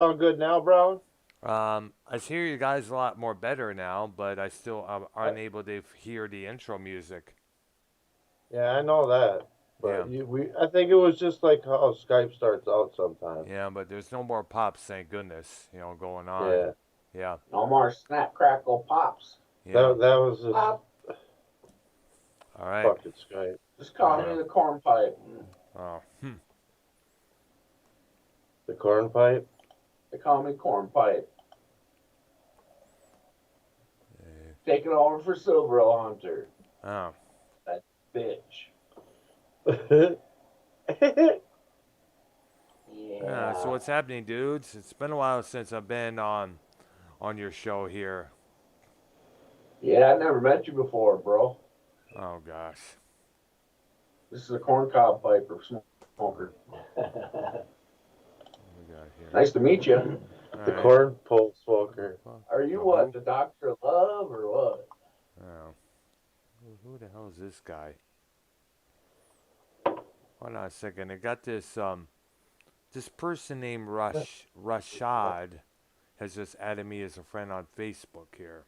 Sound good now, Brown? I hear you guys a lot more better now, but I still am I, unable to hear the intro music. yeah, I know that, Yeah, but I think it was just like how Skype starts out sometimes. yeah, but there's no more pops, thank goodness, going on. Yeah, Yeah, No more snap crackle pops. yeah. that was just Pop. All right. fucking Skype. Just call me Yeah. the corn pipe. Oh, The corn pipe. They call me corn pipe. eh, Taking over for Silver Hunter. oh. That bitch. So Yeah. what's happening, dudes? It's been a while since I've been on your show here. Yeah, I never met you before, bro. Oh gosh. This is a corn cob piper Uh, smoker. what we got here? Nice to meet you. All The right. corn pole Who the smoker. fuck? Are you The what? who? The Doctor of Love or what? Oh. Who the hell is this guy? Hold on a second. I got this person named Rashad has just added me as a friend on Facebook here.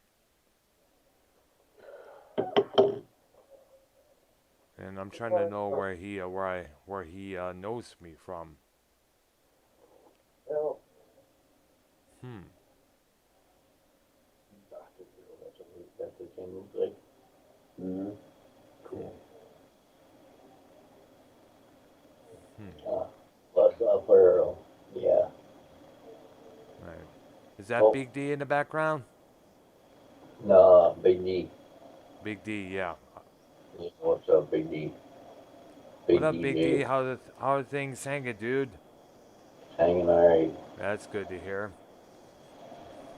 And I'm trying to know where he knows me from. Well, Hmm. that's what it looks like. Mm-hmm. Cool. Hmm. What's up, Earl? Yeah. Right. Is that Oh, Big D in the background? no, Big D. Big D, yeah. Yeah, what's up, Big D? What Big up, Big D? DJ. How are things hanging, dude? Hanging alright. That's good to hear.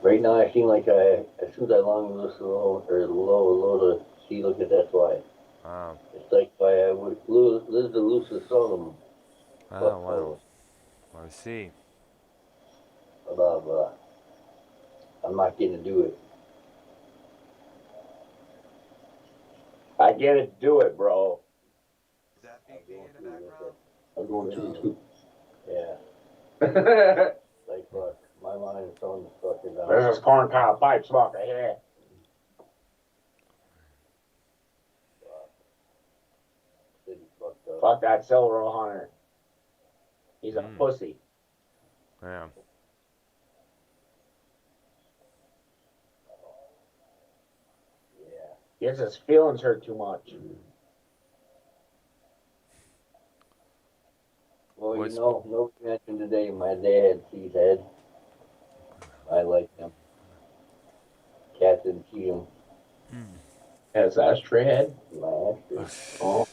Right now, I seem like as soon as I long this low to see, look at that's why. Oh, It's like I would lose the loosest of oh, fuck wow. fellows. I see. Blah. I'm not getting to do it. I get it, do it, bro. Is that I'm Big D going in the through with it. background? I'm going through. Yeah. Like fuck, my mind is on the fucking down. This is corn cob pipe smoker here. City fucked up. Fuck that Silver Hunter. He's a Hmm. pussy. Yeah. Yeah. Gets his feelings hurt too much. Well, What's no mention today. My dad sees head. I like him. Cat didn't see him. Has ashtray head? My ashtray. Oh.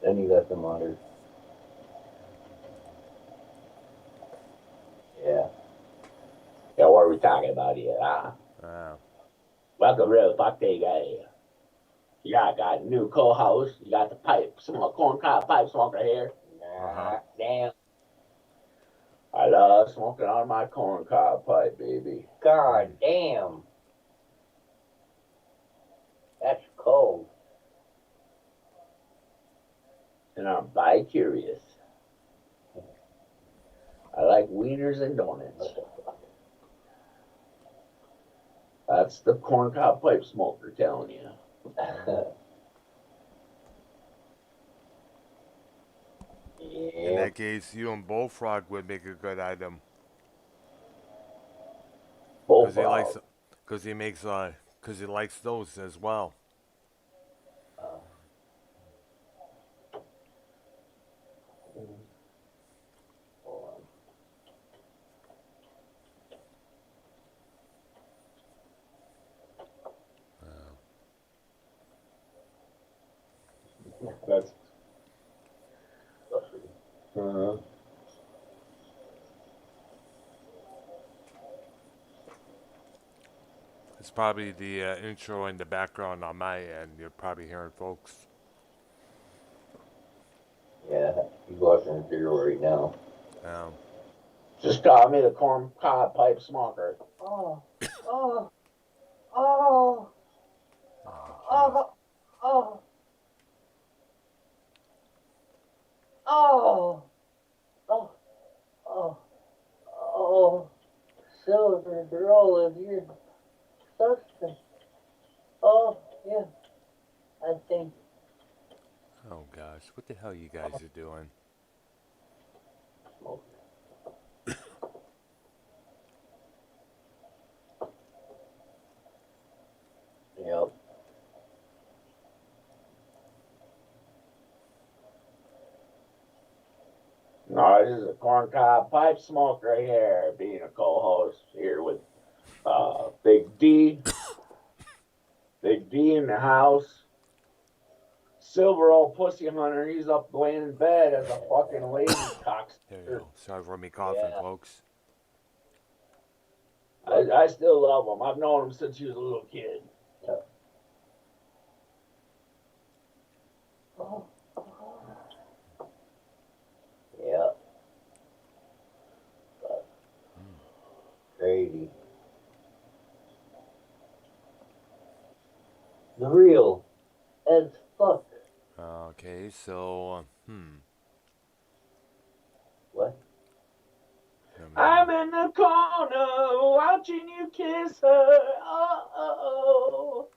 Then he left him under. Yeah. Yeah, what are we talking about here, huh? Oh. Welcome to the fuck day guy. You got a new co-host. You got the pipe, smoke, corn cob pipe smoker here. Uh-huh. Nah, damn. I love smoking on my corn cob pipe, baby. Hmm. God damn. That's cold. And I'm bi-curious. I like wieners and donuts. That's the corn cob pipe smoker telling you. In Yeah. that case, you and Bullfrog would make a good item, cause he likes, Bullfrog. cause he makes, cause he likes those as well. Uh, Uh, That's. Uh, it's probably the intro in the background on my end. You're probably hearing folks. yeah, he's watching the video right now. Um, Just call me the corn cob pipe smoker. Oh, oh, oh, oh, jeez. oh, oh, oh. silver for all of your substance. Oh, yeah, I think. Oh gosh, what the hell you guys are doing? Smoke. Yep. No, this is a corncob pipe smoker here, being a co-host here with Big D. Big D in the house. Silver old pussy hunter, he's up laying in bed as a fucking lazy There you cocksucker. go. Sorry for me coughing, Yeah. folks. I still love him. I've known him since he was a little kid. Oh. Yeah. Crazy. The real as fuck. Okay, so, What? I'm in the corner watching you kiss her. Oh.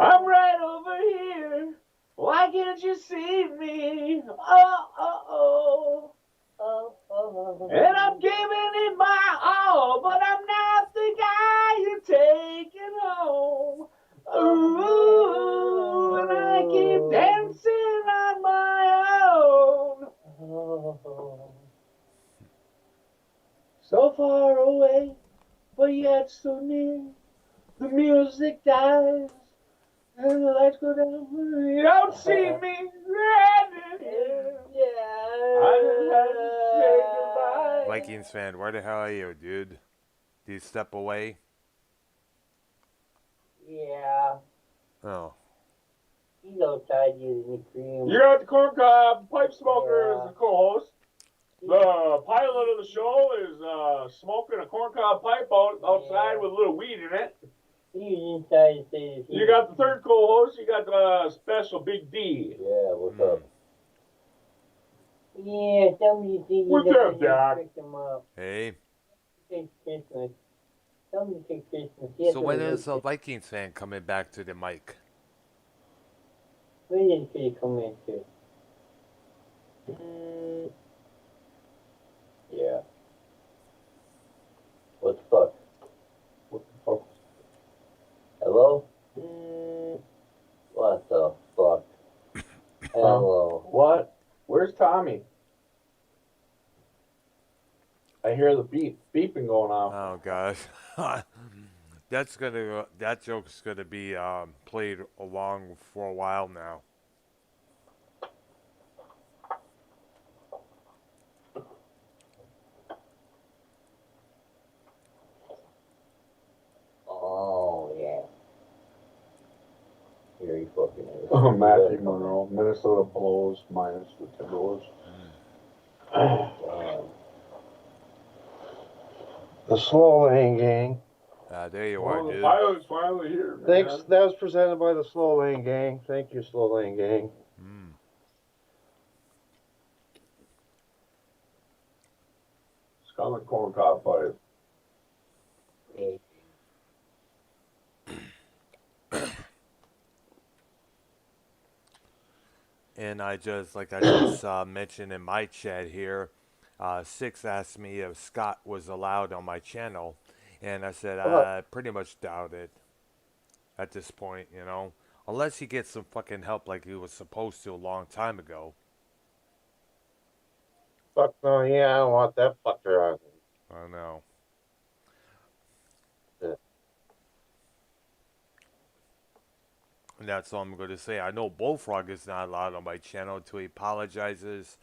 I'm right over here. Why can't you see me? Oh. And I'm giving it my all, but I'm not the guy you're taking home. Ooh, and I keep dancing on my own. So far away, but yet so near. The music dies, and the lights go down. You don't see me standing here. I just had to say goodbye. Vikings fan, where the hell are you, dude? Do you step away? Yeah. Oh. He's outside using the cream. You got the corncob pipe smoker as the co-host. The pilot of the show is smoking a corncob pipe outside with a little weed in it. He's inside saying You got the third co-host. You got the special Big D. Yeah, what's up? Yeah, somebody thinks What's up, Doc? pick him up. Hey. It's Christmas. Somebody say Christmas. So when is a Vikings fan coming back to the mic? When did he come into? Yeah. What the fuck? What the fuck? Hello? What the fuck? Hello. What? Where's Tommy? I hear the beeping going off. Oh gosh. That joke's gonna be played along for a while now. Oh, yeah. Here he fucking is. Oh, Matthew Monroe. Minnesota blows minus the Timberwolves. The Slow Lane Gang. There you are, The dude. pilot's finally here. Man. Thanks. That was presented by the Slow Lane Gang. Thank you, Slow Lane Gang. Scarlet corncob pipe. And I just mentioned in my chat here, Six asked me if Scott was allowed on my channel, and I said I pretty much doubt it at this point, you know, unless he gets some fucking help like he was supposed to a long time ago. Fuck no, yeah, I don't want that fucker on. I know. Yeah. And that's all I'm going to say. I know Bullfrog is not allowed on my channel until he apologizes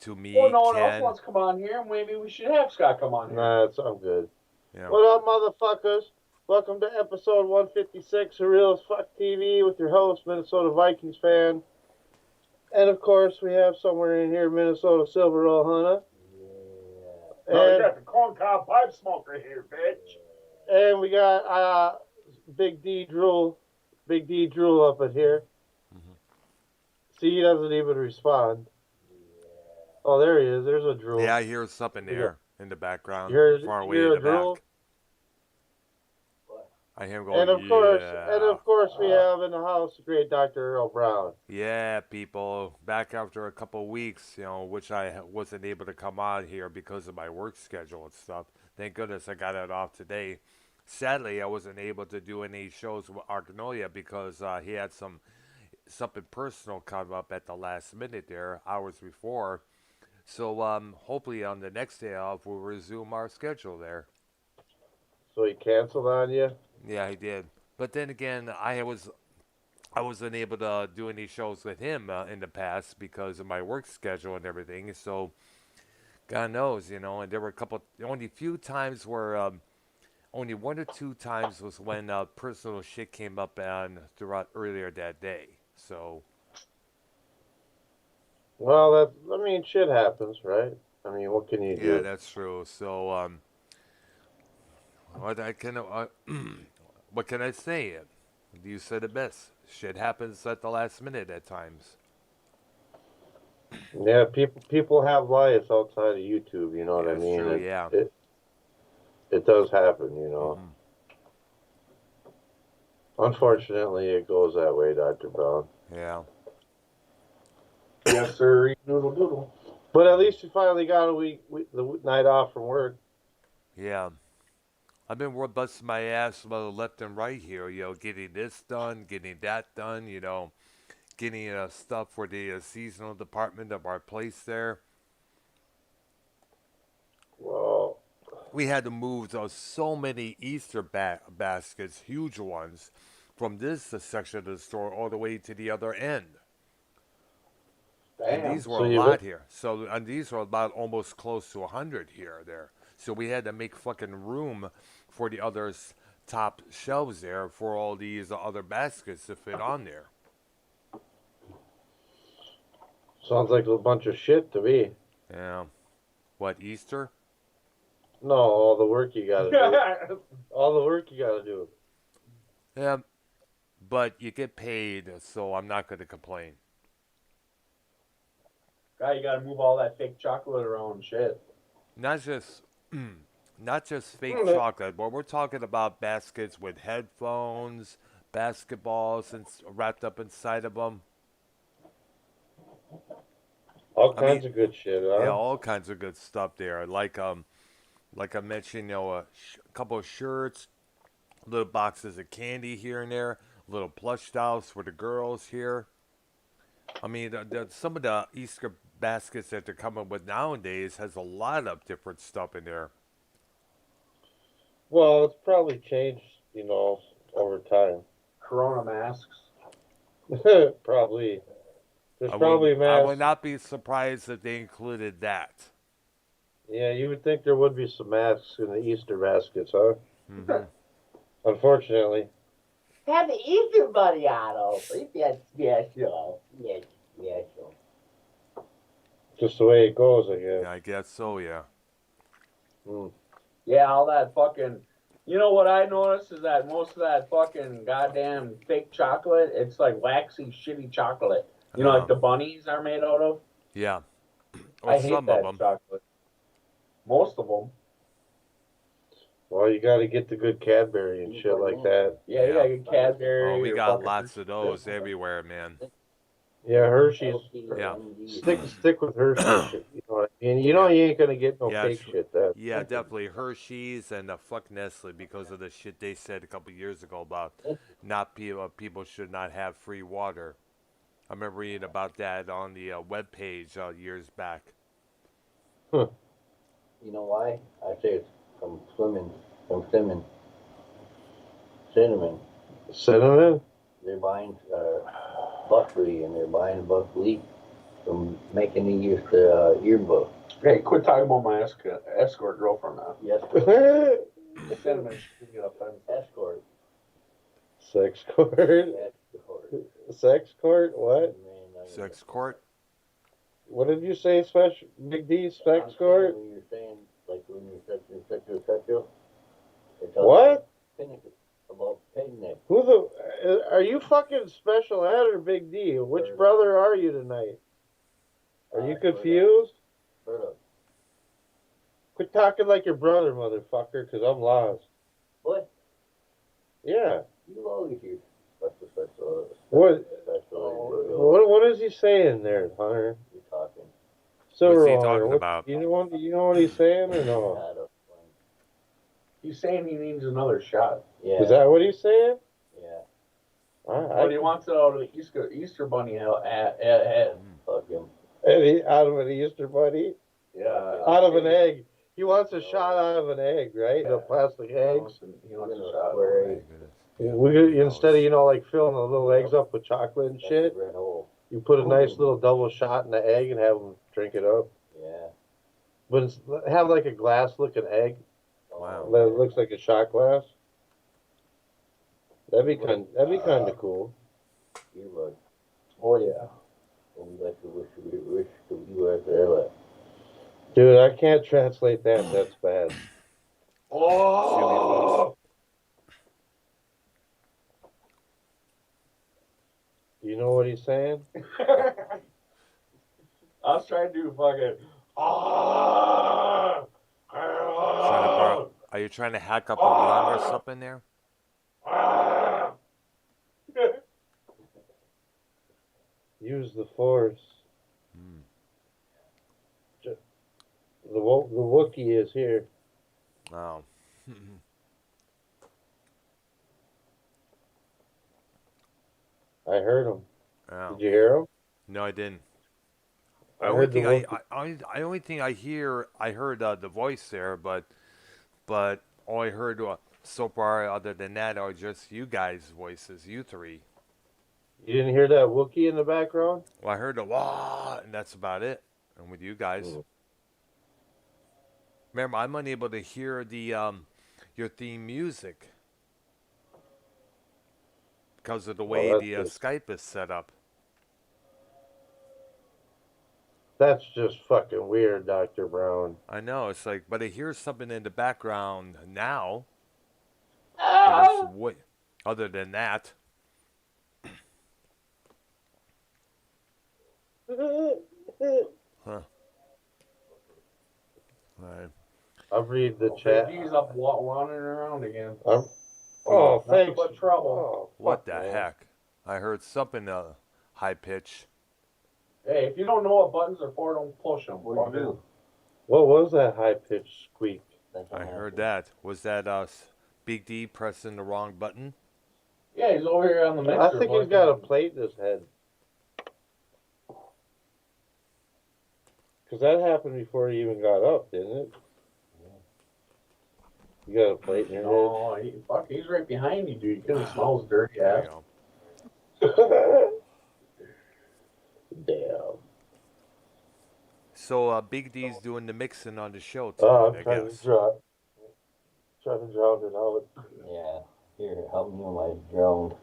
to me, Well, no one Ken. else wants to come on here. Maybe we should have Scott come on here. Nah, I'm good. Yeah. What up, motherfuckers? Welcome to episode 156 of Real as Fuck TV with your host, Minnesota Vikings fan. And of course, we have somewhere in here Minnesota Silver Roll Hunter. Yeah. No, you And, got the corncob pipe smoker here, bitch. and we got Big D Drool up in here. See, he doesn't even respond. Oh, there he is. There's a Drool. Yeah, I hear something there. in the background, You far away in hear the a drool? back. I hear him going, And of yeah. course, we have in the house the great Dr. Earl Brown. Yeah, people. Back after a couple weeks, which I wasn't able to come on here because of my work schedule and stuff. Thank goodness I got it off today. Sadly, I wasn't able to do any shows with Argnolia because he had something personal come up at the last minute there, hours before. So hopefully on the next day off, we'll resume our schedule there. So he canceled on you? Yeah, he did. But then again, I wasn't able to do any shows with him in the past because of my work schedule and everything. So God knows, And there were only a few times where, only one or two times was when personal shit came up and throughout earlier that day. So. Well, shit happens, right? I mean, what can you do? Yeah, that's true. So what I can, what can I say? You said it best. Shit happens at the last minute at times. Yeah, people have lives outside of YouTube. You know what I That's mean? true. Yeah. It does happen. Mm-hmm. Unfortunately, it goes that way, Dr. Brown. Yeah. Yes, sir. Noodle doodle. But at least you finally got the night off from work. Yeah. I've been busting my ass left and right here, getting this done, getting that done, getting stuff for the seasonal department of our place there. Well, we had to move so many Easter baskets, huge ones, from this section of the store all the way to the other end. Damn. And these were a lot here. And these were about almost close to 100 here or there. So we had to make fucking room for the others' top shelves there for all these other baskets to fit on there. Sounds like a bunch of shit to me. Yeah. What, Easter? No, all the work you gotta do. All the work you gotta do. Yeah. But you get paid, so I'm not going to complain. Guy, you gotta move all that fake chocolate around, shit. Not just fake chocolate, but we're talking about baskets with headphones, basketballs, and wrapped up inside of them. All kinds of good shit, huh? Yeah, all kinds of good stuff there. Like I mentioned, a couple of shirts, little boxes of candy here and there, little plush dolls for the girls here. I mean, some of the Easter baskets that they're coming with nowadays has a lot of different stuff in there. Well, it's probably changed, over time. Corona masks. Probably. There's probably masks. I would not be surprised if they included that. Yeah, you would think there would be some masks in the Easter baskets, huh? Mm-hmm. Unfortunately. Happy Easter, buddy, Otto. Yes, special. Yes, special. Just the way it goes, I guess. Yeah, I guess so, yeah. Mm. Yeah, all that fucking. You know what I noticed is that most of that fucking goddamn fake chocolate, it's like waxy, shitty chocolate. You know, like the bunnies are made out of. Yeah. Or I hate some that of them. chocolate. Most of them. Well, you got to get the good Cadbury and shit like that. Yeah, you gotta get Cadbury. Oh, we or got fucking lots of those everywhere, man. Yeah, Hershey's. Yeah. Stick with Hershey's shit. You know what I mean? You ain't gonna get no fake shit. Yeah, definitely Hershey's and fuck Nestle because of the shit they said a couple years ago about people should not have free water. I remember reading about that on the web page years back. Huh. You know why? I say it's from cinnamon. Cinnamon? They're buying buckwheat and they're buying buckwheat from making it use the yearbook. Hey, quit talking about my escort girlfriend now. Yes. Cinnamon should get up there. Escort. Sex court? Sex court? What? Sex court? What did you say, Big D? Sex court? When you're saying, like when you're sexual. What? About picnic. Are you fucking Special Ed or Big D? Which brother are you tonight? Are you confused? talking like your brother, motherfucker, because I'm lost. What? Yeah. You always use special. What? What? What is he saying there, Hunter? You talking? What's he Hunter, talking about? You know what he's saying or no? I don't know. He's saying he needs another shot. Yeah. Is that what he's saying? Yeah. But he wants it out of the Easter Bunny head. Fuck him. Out of an Easter bunny? Yeah. Out of an egg. He wants a shot out of an egg, right? The plastic eggs. He wants a shot. Where Instead of, like filling the little eggs up with chocolate and shit, Red hole. you put a nice little double shot in the egg and have them drink it up. Yeah. But have like a glass looking egg Wow. that looks like a shot glass. That'd be kind of cool. You would. Oh yeah. We like to wish you were there. Dude, I can't translate that. That's bad. Oh. You know what he's saying? I was trying to do fucking. Are you trying to hack up a run or something there? Use the force. Hmm. The Wookiee is here. Oh. I heard him. Oh. Did you hear him? No, I didn't. I The heard only thing I heard the voice there, but all I heard so far, other than that, are just you guys' voices, you three. You didn't hear that Wookiee in the background? Well, I heard the wah, and that's about it. And with you guys, remember, I'm unable to hear the your theme music because of the way that's the good. Skype is set up. That's just fucking weird, Dr. Brown. I know, it's like, but I hear something in the background now. But it's other than that. Huh. Right. I'll read the chat. He's up wandering around again. Oh, thanks. But trouble. Oh, What the fuck, man. heck? I heard something high pitch. Hey, if you don't know what buttons are for, don't push them. What do you do? What was that high-pitched squeak? I heard that. Was that Big D pressing the wrong button? Yeah, he's over here on the mixer. I think he's got a plate in his head. Because that happened before he even got up, didn't it? You got a plate in your No, he's right behind you, dude. You couldn't smell his dirty There ass. you go. head. Damn. So Big D's doing the mixing on the show Oh, tonight, I'm I guess. trying to drown it out. Yeah. Here, help me with my drone.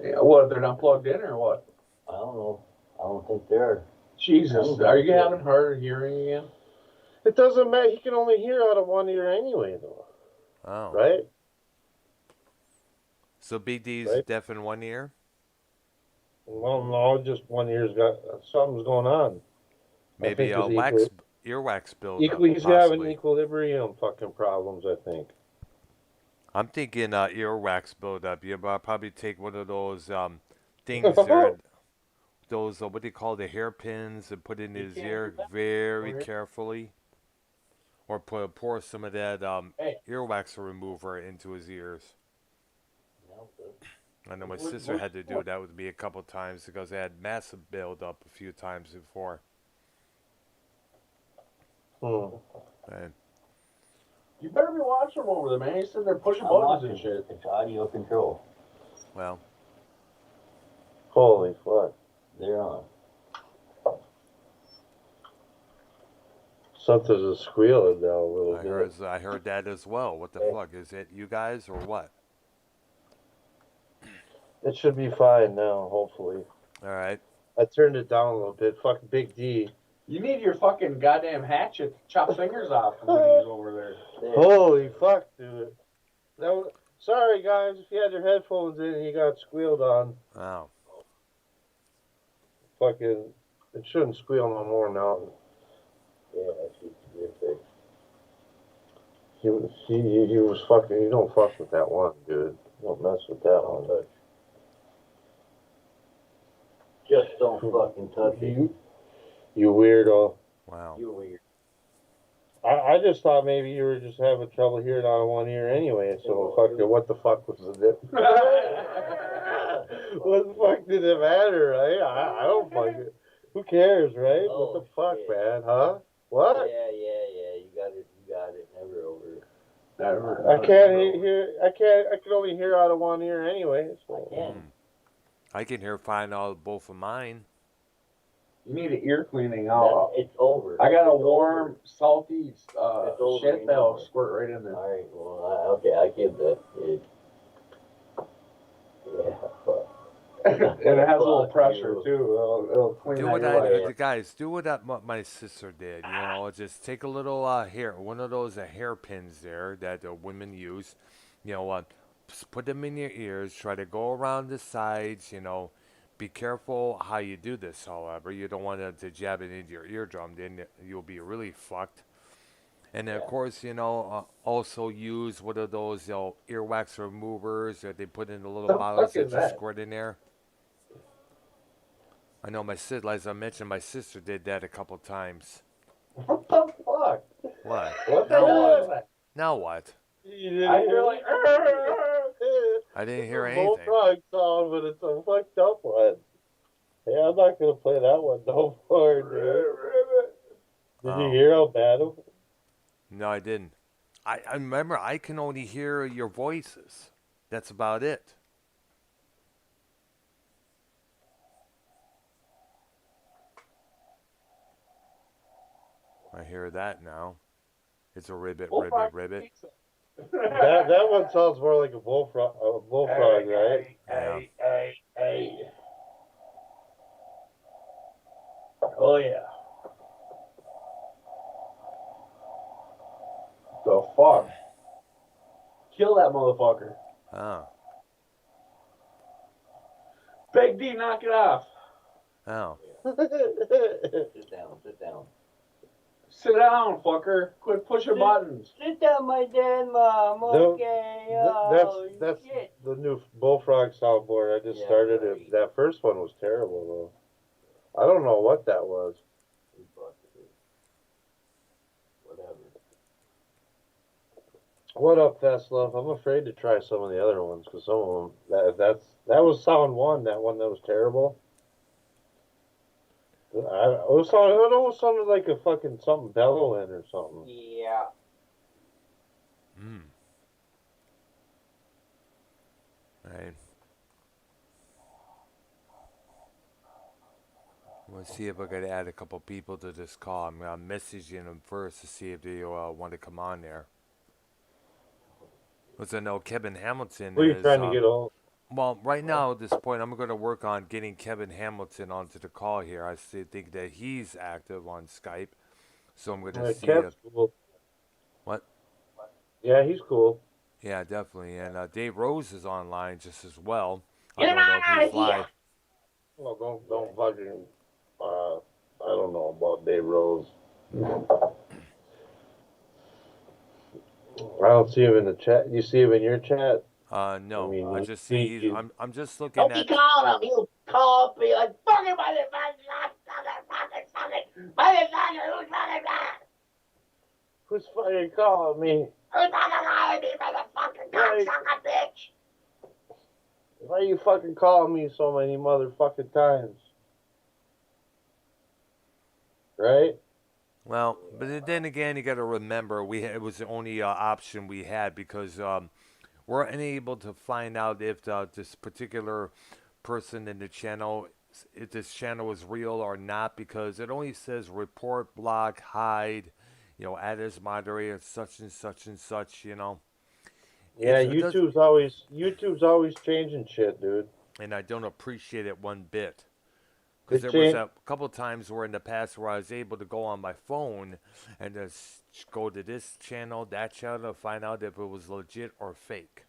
Yeah, what? They're not plugged in or what? I don't know. I don't think they're. Jesus, are you having harder hearing again? It doesn't matter. He can only hear out of one ear anyway, though. Oh. Right? So Big D's Right. deaf in one ear? Well, no, just one ear's got something's going on. Maybe I think earwax buildup, he's having possibly. equilibrium fucking problems, I think. I'm thinking earwax buildup. You probably take one of those things there, those what do you call the hairpins, and put in his ear very carefully, or pour some of that earwax remover into his ears. I know my sister had to do that with me a couple times because I had massive buildup a few times before. And You better be watching him over there, man. He's sitting there pushing I'm buttons watching and shit. It's audio control. well, Holy fuck. They're on. Something's squealing now a little bit. I heard that as well. What the fuck? Is it you guys or what? It should be fine now, hopefully. All right. I turned it down a little bit. Fuck Big D. You need your fucking goddamn hatchet to chop fingers off when he's over there. Holy fuck, dude. Sorry, guys, if you had your headphones in and you got squealed on. Oh. Fucking, it shouldn't squeal no more now. Yeah, she's fixed. He was fucking. You don't fuck with that one, dude. You don't mess with that one. touch. Just don't fucking touch it. You weirdo. Wow. You're weird. I just thought maybe you were just having trouble hearing out of one ear anyway. So what the fuck was the difference? What the fuck did it matter, right? I don't fucking. Who cares, right? Oh, What the fuck, shit. man? Huh? What? Yeah. You got it. Never over. I can't hear. I can only hear out of one ear anyway. So. I can. I can hear fine out of both of mine. You need an ear cleaning. It's over. I got a It's warm, over. salty over shit that'll anymore. squirt right in there. All right. Well, okay. I give that. Yeah. Fuck. And it has a little Fuck pressure you. too. It'll clean Do out what your life. guys, do what my sister did. You know, just take a little one of those hairpins there that the women use. You know, just put them in your ears. Try to go around the sides. You know, be careful how you do this. However, you don't want to jab it into your eardrum. Then you'll be really fucked. And then, of course, you know, also use one of those earwax removers that they put in the little The bottles fuck that is you that? squirt in there. I know my sister, as I mentioned, my sister did that a couple times. What the fuck? What? What the Now hell what? is that? Now what? I hear like. I didn't hear It's a anything. Bullfrog song, but it's a fucked up one. Hey, I'm not gonna play that one no more, dude. Did you hear how bad it was? No, I didn't. I remember I can only hear your voices. That's about it. I hear that now. It's a ribbit, ribbit. That one sounds more like a bullfrog, right? Hey. Oh yeah. The fuck? Kill that motherfucker. Oh. Big D, knock it off. Oh. Sit down. Sit down, fucker. Quit pushing buttons. Sit down, my dad, mom. No, Okay. that's Shit. the new bullfrog soundboard. I just started right. it. That first one was terrible though. I don't know what that was. Whatever. What up, Tesla? I'm afraid to try some of the other ones because some of them that was sound one. That one that was terrible. It almost sounded like a fucking something bellowing or something. Yeah. Right. Let's see if I could add a couple people to this call. I'm messaging them first to see if they want to come on there. Because I know Kevin Hamilton What are you is. trying to get on? Well, right now at this point, I'm going to work on getting Kevin Hamilton onto the call here. I still think that he's active on Skype, so I'm going to see. Kev's cool. What? Yeah, he's cool. Yeah, definitely. And Dave Rose is online just as well. Get I him don't know out if of he's here! live. Well, don't fucking. I don't know about Dave Rose. I don't see him in the chat. You see him in your chat? No, I mean, I just see. he- I'm just looking Don't be at. calling him. He'll call up, be like, fucking motherfucker, who's fucking Who's fucking calling me? calling me, motherfucking cocksucker bitch? Why are you fucking calling me so many motherfucking times? Right? Well, but then again, you got to remember it was the only option we had because we're unable to find out if this particular person in the channel, if this channel is real or not, because it only says report, block, hide, add as moderator, such and such and such, Yeah, It does- YouTube's always changing shit, dude. and I don't appreciate it one bit. Because They there was change- a couple times where in the past where I was able to go on my phone and just go to this channel, that channel, to find out if it was legit or fake.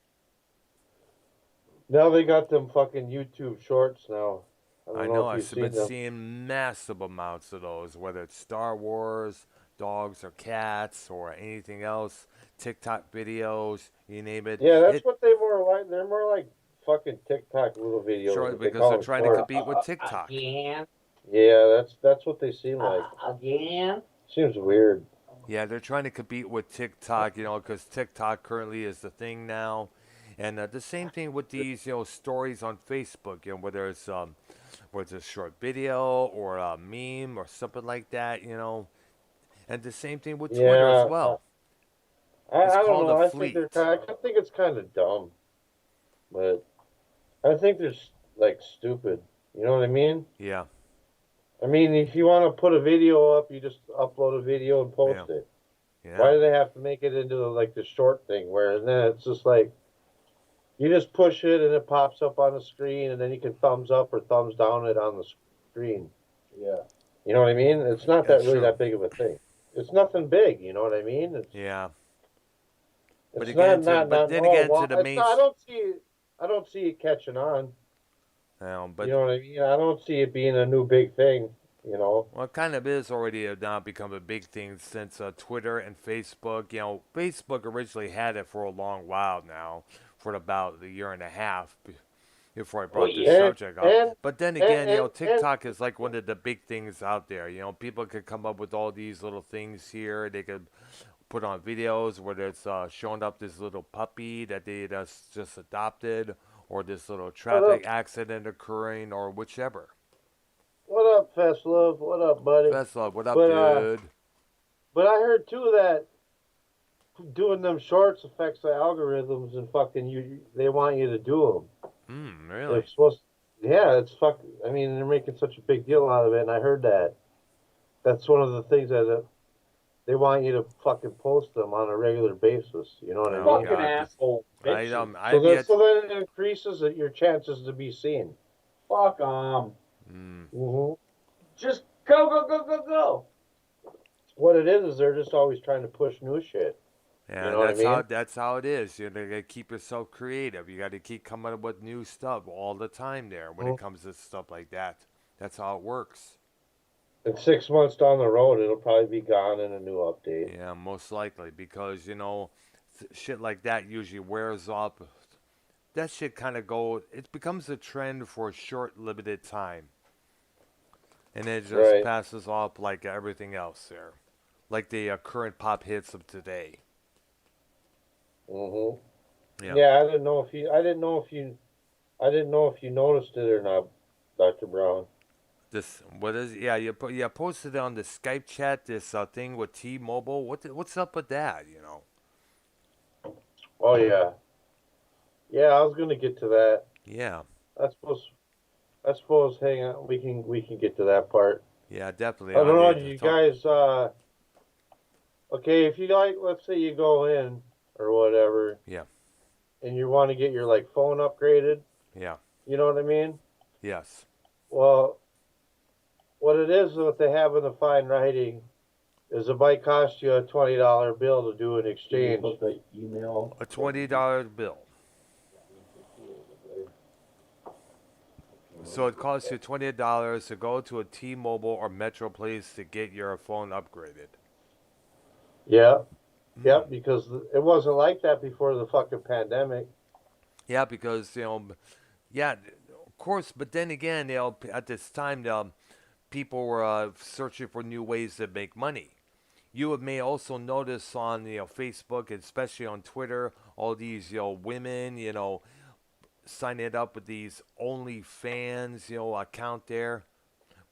Now they got them fucking YouTube shorts now. I I don't know if I've you've been seen them. seeing massive amounts of those, whether it's Star Wars, dogs or cats or anything else, TikTok videos, you name it. Yeah, that's It what they more like. They're more like fucking TikTok little videos. short What they because call they're them trying to short. compete with TikTok. Again. Yeah, that's what they seem like. Again. Seems weird. Yeah, they're trying to compete with TikTok, because TikTok currently is the thing now. And the same thing with these, stories on Facebook, whether it's a short video or a meme or something like that. And the same thing with Twitter as Yeah, well. It's I don't called a know. I think they're fleet. kind. I think it's kind of dumb, but I think they're like stupid. You know what I mean? Yeah, I mean, if you want to put a video up, you just upload a video and yeah, post it. Why yeah. do they have to make it into like the short thing where then it's just like you just push it and it pops up on the screen and then you can thumbs up or thumbs down it on the screen. Yeah. You know what I mean? It's not That's that really true. that big of a thing. It's nothing big. You know what I mean? Yeah. It's not Then oh again, to well, the it's main, not, I don't see it catching on. You but know what I mean? I don't see it being a new big thing. You know? well, it kind of is already now become a big thing since Twitter and Facebook. Facebook originally had it for a long while now, for about a year and a half before I Oh brought this yeah. subject up. But then again, And TikTok is like one of the big things out there. People could come up with all these little things here. They could put on videos whether it's showing up this little puppy that they just adopted, or this little what traffic up? accident occurring, or whichever. What up, Fest Love? What up, buddy? Best love. What up, But dude? but I heard too that doing them shorts affects the algorithms and fucking you. They want you to do them. They're Really? supposed. Yeah, it's fuck. I mean, they're making such a big deal out of it, and I heard that. That's one of the things that they want you to fucking post them on a regular basis. You know what I Oh mean? Fucking God. asshole. Bitches. I've yet. So then it increases your chances to be seen. Fuck Mm, Hmm. Just go. What it is they're just always trying to push new shit. You yeah, know what I mean? that's how it is. You gotta keep yourself creative. You gotta keep coming up with new stuff all the time there when it Mhm. comes to stuff like that. That's how it works. And 6 months down the road, it'll probably be gone in a new update. Yeah, most likely because shit like that usually wears off. That shit kind of go. It becomes a trend for a short, limited time, and it just Right. passes off like everything else there, like the current pop hits of today. Hmm. Yeah. Yeah, I didn't know if you noticed it or not, Dr. Brown. This what is yeah you posted it on the Skype chat this thing with T-Mobile. What's up with that? Oh yeah, yeah. I was gonna get to that. Yeah, I suppose. I suppose. Hang on. We can get to that part. yeah, definitely. I I don't know. need to You talk. guys. Okay. If you like, let's say you go in or whatever, Yeah, and you want to get your like phone upgraded. yeah, You know what I mean? yes. Well, what it is, what they have in the fine writing, is it might cost you a $20 bill to do an Can you exchange. put the email? A $20 bill. So it costs you $20 to go to a T-Mobile or Metro place to get your phone upgraded. Yeah, yeah, Mm. because it wasn't like that before the fucking pandemic. Yeah, because yeah, of course. But then again, at this time, people were searching for new ways to make money. You may also notice on Facebook, especially on Twitter, all these women signing up with these OnlyFans account there,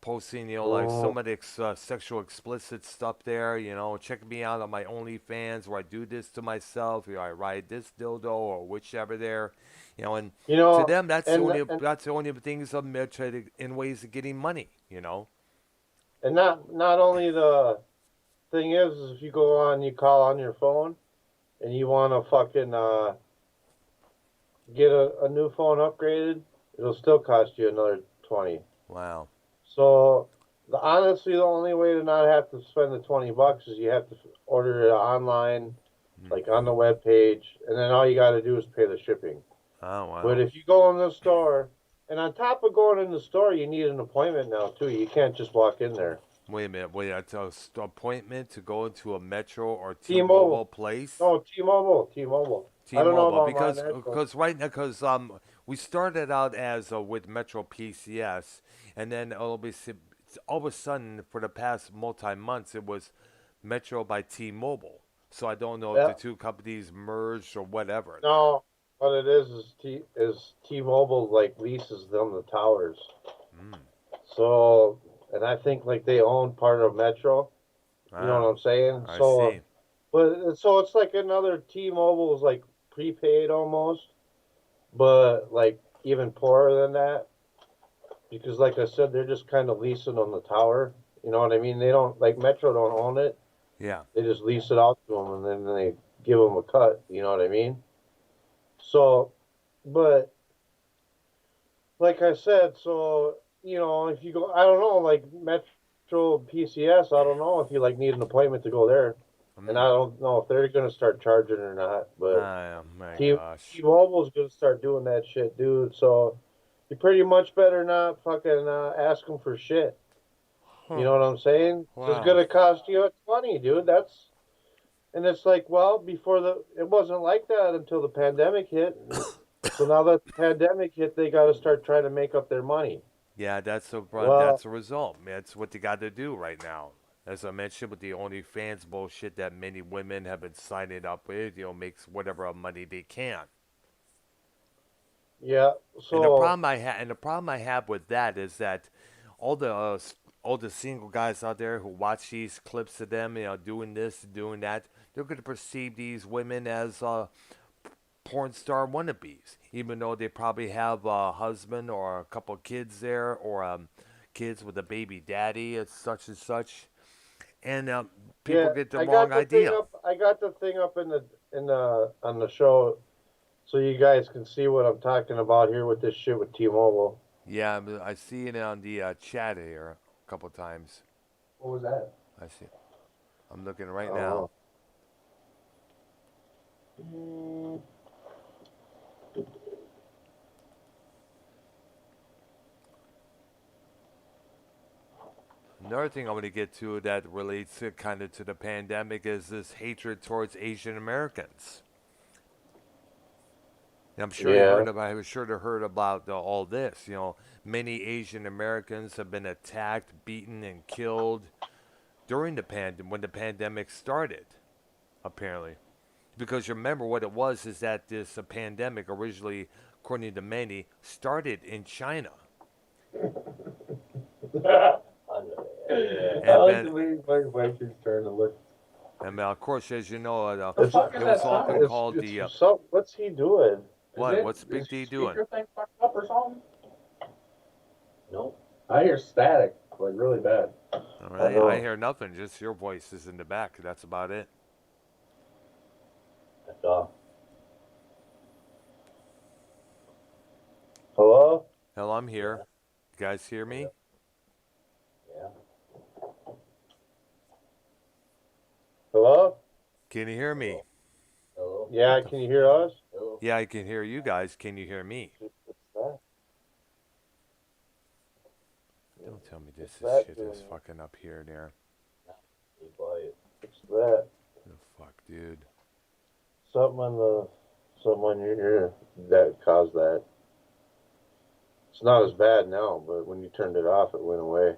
posting like Mm, some of the sexual explicit stuff there. Check me out on my OnlyFans where I do this to myself. I ride this dildo or whichever there. And you to know, them and that's the only things of them in ways of getting money. and not only the thing is if you go on, you call on your phone, and you want to fucking get a new phone upgraded, it'll still cost you another 20. Wow. So honestly, the only way to not have to spend the $20 is you have to order it online, Mm. like on the web page, and then all you got to do is pay the shipping. Oh But wow. if you go in the store, and on top of going in the store, you need an appointment now too. You can't just walk in there. Wait a minute. Wait, it's a appointment to go into a Metro or T-Mobile T-Mobile. place. No, T-Mobile. T-Mobile. I don't know T-Mobile about my because Metro. right now we started out as with Metro PCS, and then all of a sudden for the past multi months it was Metro by T-Mobile. So I don't know if the Yeah. two companies merged or whatever there. No, what it is T-Mobile like leases them the towers. Mm. So, and I think like they own part of Metro. You know what Ah, I'm saying? I So, see. but so it's like another T-Mobile's like prepaid almost, but like even poorer than that because like I said, they're just kind of leasing on the tower. You know what I mean? They don't like Metro don't own it. Yeah. They just lease it out to them and then they give them a cut. You know what I mean? So, but like I said, so you know, if you go, I don't know, like Metro PCS, I don't know if you like need an appointment to go there, and I Mm. don't know if they're gonna start charging or not. But Oh my T gosh. T-Mobile's gonna start doing that shit, dude. So you pretty much better not fucking ask them for shit. You Huh. know what I'm saying? It's Wow. gonna cost you money, dude. That's and it's like, well, before it wasn't like that until the pandemic hit. So now that the pandemic hit, they got to start trying to make up their money. Yeah, Well, that's the result. That's what they got to do right now. As I mentioned with the OnlyFans bullshit that many women have been signing up with, makes whatever money they can. yeah. And the So problem I have with that is that all the uh, s- all the single guys out there who watch these clips of them, doing this, doing that, they're going to perceive these women as porn star wannabes, even though they probably have a husband or a couple kids there, or kids with a baby daddy, and such. And people yeah, get the I wrong got the thing idea. up. I got the thing up in the on the show, so you guys can see what I'm talking about here with this shit with T-Mobile. Yeah, I see it on the chat here a couple times. What was that? I see. I'm looking I right don't now. know. Mm, Another thing I want to get to that relates kind of to the pandemic is this hatred towards Asian Americans. And I'm sure you yeah, heard about. I was sure to heard about all this. Many Asian Americans have been attacked, beaten, and killed during when the pandemic started. Apparently, because remember what it was is that this pandemic originally, according to many, started in China I and like been the way my wife is trying to look. and of course, as you know, The it's fuck is it that was sound? often called it's the for some. What's he doing? Is what? it What's is Big D your doing? speaker thing fucked up or something? Nope. I hear static, like really bad. All I right, I know. hear nothing. Just your voice is in the back. That's about it. That's all. Hello, Hell, I'm Yeah. here. You guys hear me? Yeah. hello. Can you hear me? Hello. Hello. Yeah, What the? can you hear us? Hello. Yeah, I can hear you guys. Can you hear me? What's that? Don't tell me What's this is that shit is doing? fucking up here and there. Be quiet. What's that? The fuck, dude. Something on your ear that caused that. It's not as bad now, but when you turned it off, it went away.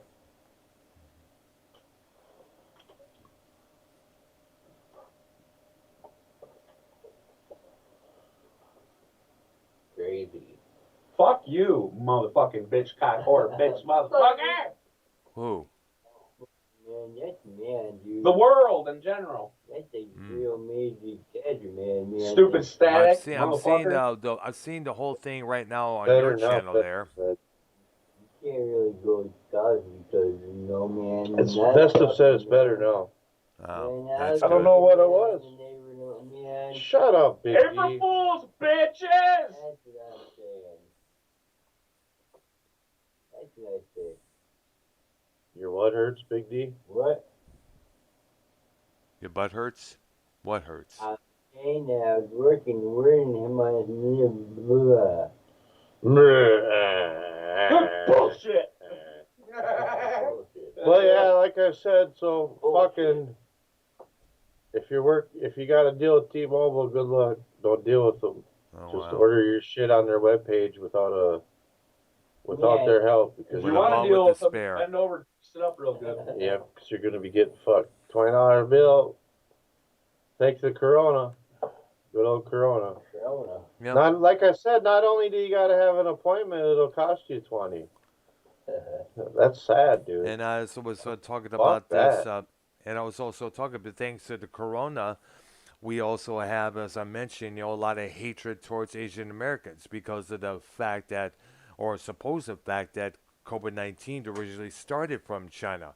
Crazy. Fuck you, motherfucking bitch cock whore, bitch motherfucker. Who? Man, that's man, dude. The world in general. That's a real major catcher, man. Stupid static, I'm seeing motherfucker. I've seen the whole thing right now on your Better now. channel there. You can't really go to college because, man. It's Festive said it's better now. Oh, Man, that's I don't good. know what it was. Man, Shut up, Big April D. Fools, bitches! that's what I'm saying. That's what I say. Your what hurts, Big D? What? Your butt hurts? What hurts? Hey, now, I was working him on Bullshit! Well, yeah, like I said, so Bullshit. fucking. If you got to deal with T-Mobile, good luck. Don't deal with them. Oh, Just wow. order your shit on their webpage without Yeah. their help If because you With a want to moment deal to with them, spare. bend over, sit up real good. yeah, because you're gonna be getting fucked. $20 bill. Thanks to Corona, good old Corona. Corona. Yep. Not like I said. Not only do you got to have an appointment, it'll cost you 20. That's sad, dude. And I also was talking Fuck about this, that. and I was also talking about thanks to the corona, we also have, as I mentioned, a lot of hatred towards Asian Americans because of the fact that, or supposed fact that COVID-19 originally started from China.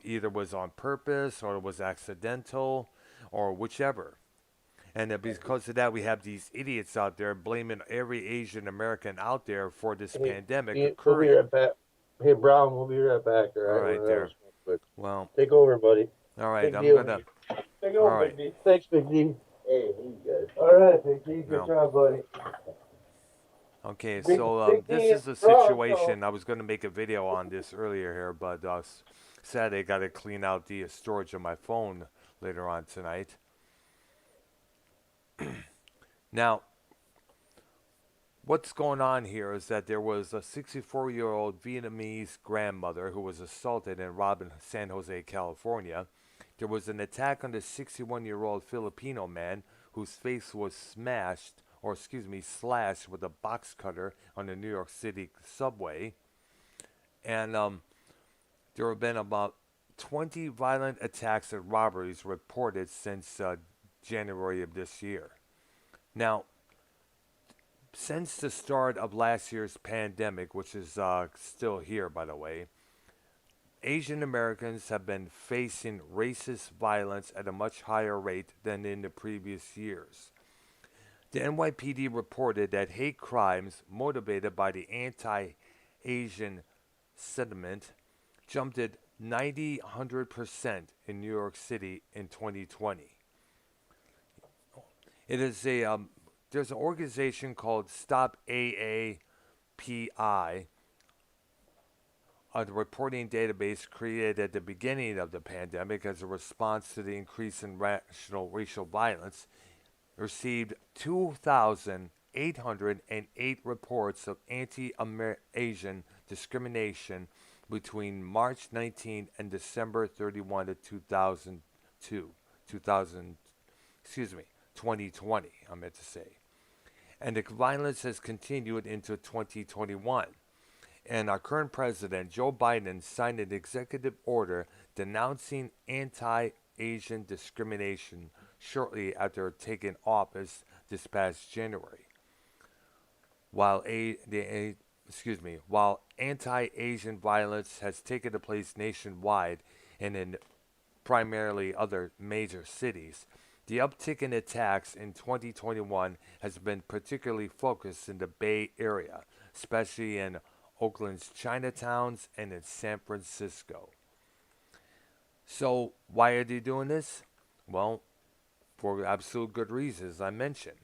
Either was on purpose or it was accidental or whichever. And because of that, we have these idiots out there blaming every Asian American out there for this pandemic We'll be occurring. right back. Hey, Brown, we'll be right back. All All right, right, we're there. real quick. Well, Take over, buddy. all right, Big I'm deal. gonna. Take All over, right. Big D. Thanks, Big D. Hey, he's good. All right, Big D. Good No. job, buddy. Okay, Big- so Big this D is the is wrong, situation. I was going to make a video on this earlier here, but sadly, I got to clean out the storage of my phone later on tonight. Now, what's going on here is that there was a 64-year-old Vietnamese grandmother who was assaulted and robbed in San Jose, California. There was an attack on the 61-year-old Filipino man whose face was slashed with a box cutter on the New York City subway. And there have been about 20 violent attacks and robberies reported since January of this year. Now, since the start of last year's pandemic, which is still here, by the way, Asian Americans have been facing racist violence at a much higher rate than in the previous years. The NYPD reported that hate crimes motivated by the anti-Asian sentiment jumped at 100% in New York City in 2020. It is there's an organization called Stop AAPI, a reporting database created at the beginning of the pandemic as a response to the increase in racial violence, received 2,808 reports of anti-Asian discrimination between March 19 and December 31 of 2020, I meant to say. And the violence has continued into 2021. And our current president, Joe Biden, signed an executive order denouncing anti-Asian discrimination shortly after taking office this past January. While anti-Asian violence has taken place nationwide and in primarily other major cities, the uptick in attacks in 2021 has been particularly focused in the Bay Area, especially in Oakland's Chinatowns and in San Francisco. So, why are they doing this? Well, for absolute good reasons, I mentioned.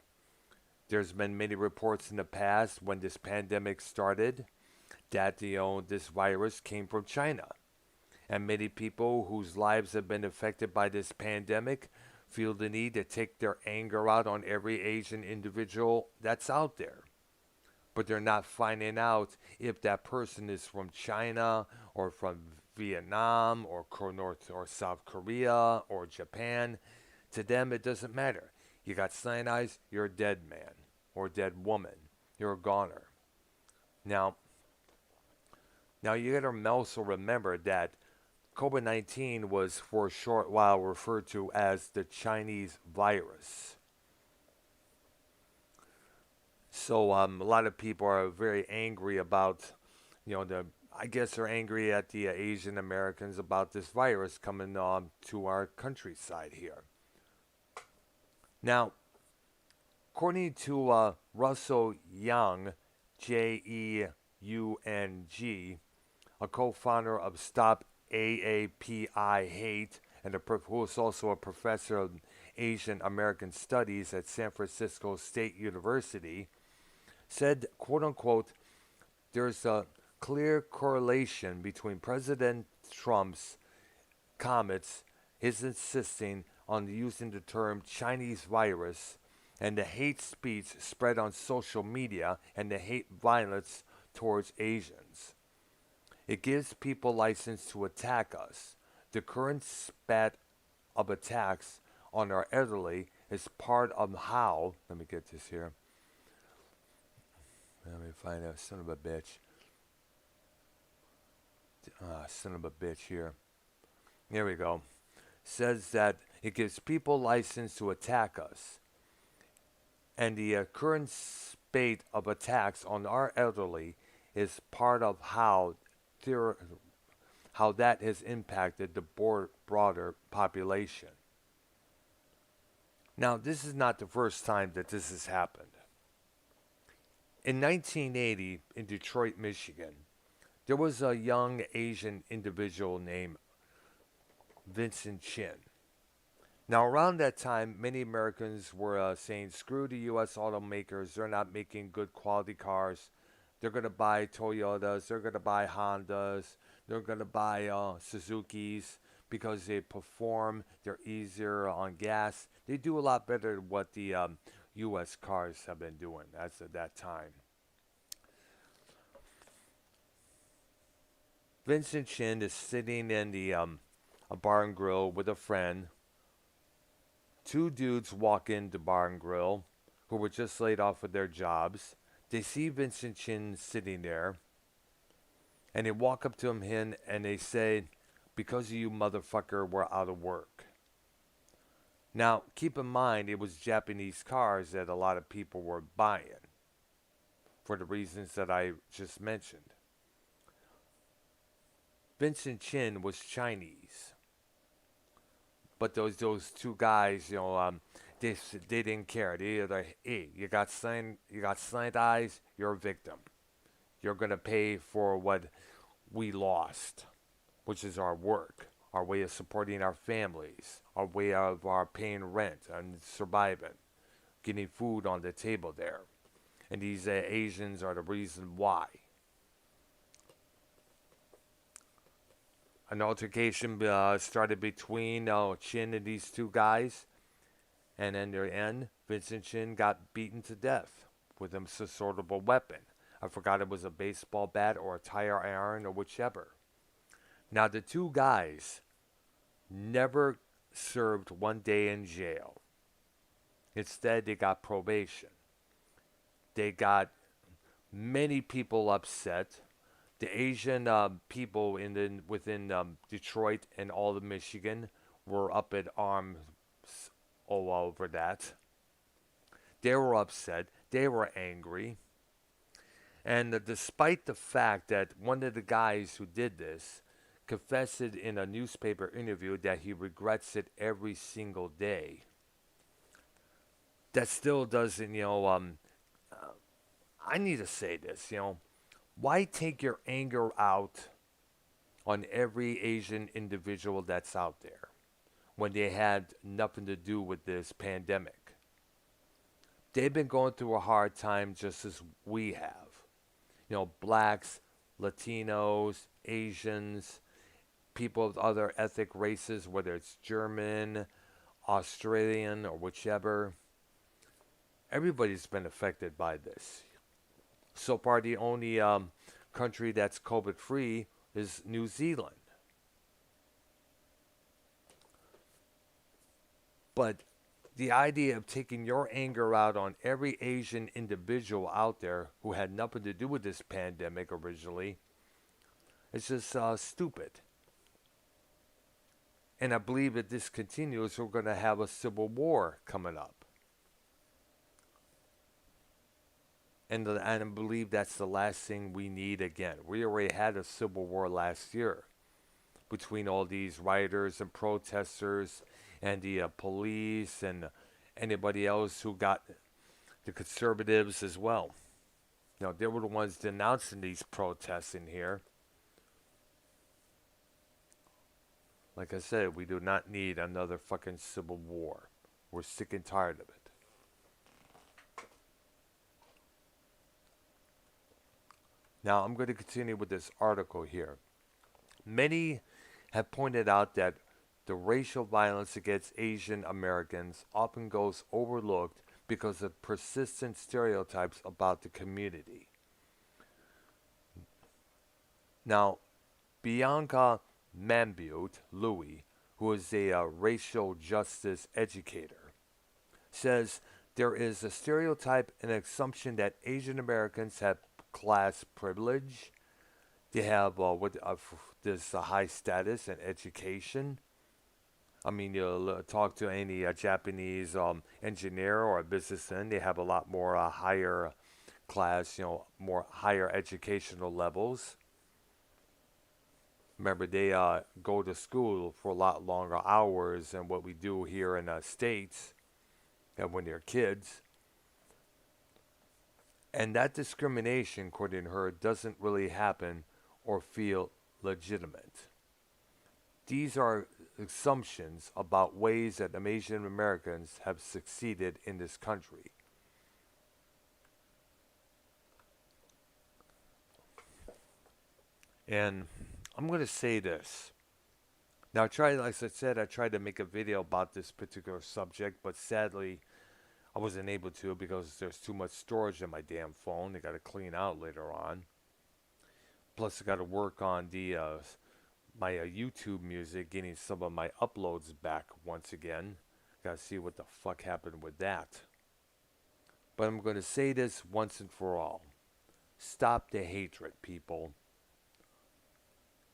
There's been many reports in the past when this pandemic started that this virus came from China. And many people whose lives have been affected by this pandemic feel the need to take their anger out on every Asian individual that's out there. But they're not finding out if that person is from China or from Vietnam or North or South Korea or Japan. To them, it doesn't matter. You got cyan eyes, you're a dead man or dead woman. You're a goner. Now you got to also remember that COVID-19 was for a short while referred to as the Chinese virus. So a lot of people are very angry about, I guess they're angry at the Asian Americans about this virus coming to our countryside here. Now, according to Russell Young, Jeung, a co-founder of Stop AAPI Hate, and who is also a professor of Asian American Studies at San Francisco State University, said, quote unquote, there's a clear correlation between President Trump's comments, his insisting on using the term Chinese virus and the hate speech spread on social media and the hate violence towards Asians. It gives people license to attack us. The current spat of attacks on our elderly is part of how, let me get this here. Let me find out, son of a bitch. Son of a bitch here. Here we go. Says that it gives people license to attack us. And the current spate of attacks on our elderly is part of how that has impacted the broader population. Now, this is not the first time that this has happened. In 1980, in Detroit, Michigan, there was a young Asian individual named Vincent Chin. Now, around that time, many Americans were saying, screw the U.S. automakers, they're not making good quality cars. They're going to buy Toyotas, they're going to buy Hondas, they're going to buy Suzukis because they perform, they're easier on gas. They do a lot better than what the U.S. cars have been doing as of that time. Vincent Chin is sitting in a bar and grill with a friend. Two dudes walk into bar and grill who were just laid off of their jobs. They see Vincent Chin sitting there, and they walk up to him and they say, because of you, motherfucker, we're out of work. Now, keep in mind, it was Japanese cars that a lot of people were buying for the reasons that I just mentioned. Vincent Chin was Chinese. But those two guys, they didn't care. They were like, hey, you got slant eyes, you're a victim. You're going to pay for what we lost, which is our work, our way of supporting our families, our way of our paying rent and surviving, getting food on the table there. And these Asians are the reason why. An altercation started between Chin and these two guys. And in the end, Vincent Chin got beaten to death with a sort of a weapon. I forgot it was a baseball bat or a tire iron or whichever. Now, the two guys never served 1 day in jail. Instead, they got probation. They got many people upset. The Asian people within Detroit and all of Michigan were up at arms all over that. They were upset. They were angry. And despite the fact that one of the guys who did this confessed in a newspaper interview that he regrets it every single day, that still doesn't, I need to say this, why take your anger out on every Asian individual that's out there when they had nothing to do with this pandemic? They've been going through a hard time just as we have. Blacks, Latinos, Asians, people of other ethnic races, whether it's German, Australian, or whichever. Everybody's been affected by this. So far, the only country that's COVID-free is New Zealand. But the idea of taking your anger out on every Asian individual out there who had nothing to do with this pandemic originally, it's just stupid. And I believe if this continues, we're going to have a civil war coming up. And I believe that's the last thing we need again. We already had a civil war last year between all these rioters and protesters and the police and anybody else who got the conservatives as well. They were the ones denouncing these protests in here. Like I said, we do not need another fucking civil war. We're sick and tired of it. Now, I'm going to continue with this article here. Many have pointed out that the racial violence against Asian Americans often goes overlooked because of persistent stereotypes about the community. Now, Bianca Mambute Louis, who is a racial justice educator, says there is a stereotype and assumption that Asian Americans have class privilege. They have this high status and education. I mean, you'll talk to any Japanese engineer or a businessman. They have a lot more higher class, more higher educational levels. Remember, they go to school for a lot longer hours than what we do here in the States and when they're kids. And that discrimination, according to her, doesn't really happen or feel legitimate. These are assumptions about ways that Asian Americans have succeeded in this country. And I'm going to say this. Now, like I said, I tried to make a video about this particular subject, but sadly, I wasn't able to because there's too much storage in my damn phone. They got to clean out later on. Plus, I got to work on my YouTube music, getting some of my uploads back once again. Got to see what the fuck happened with that. But I'm going to say this once and for all. Stop the hatred, people.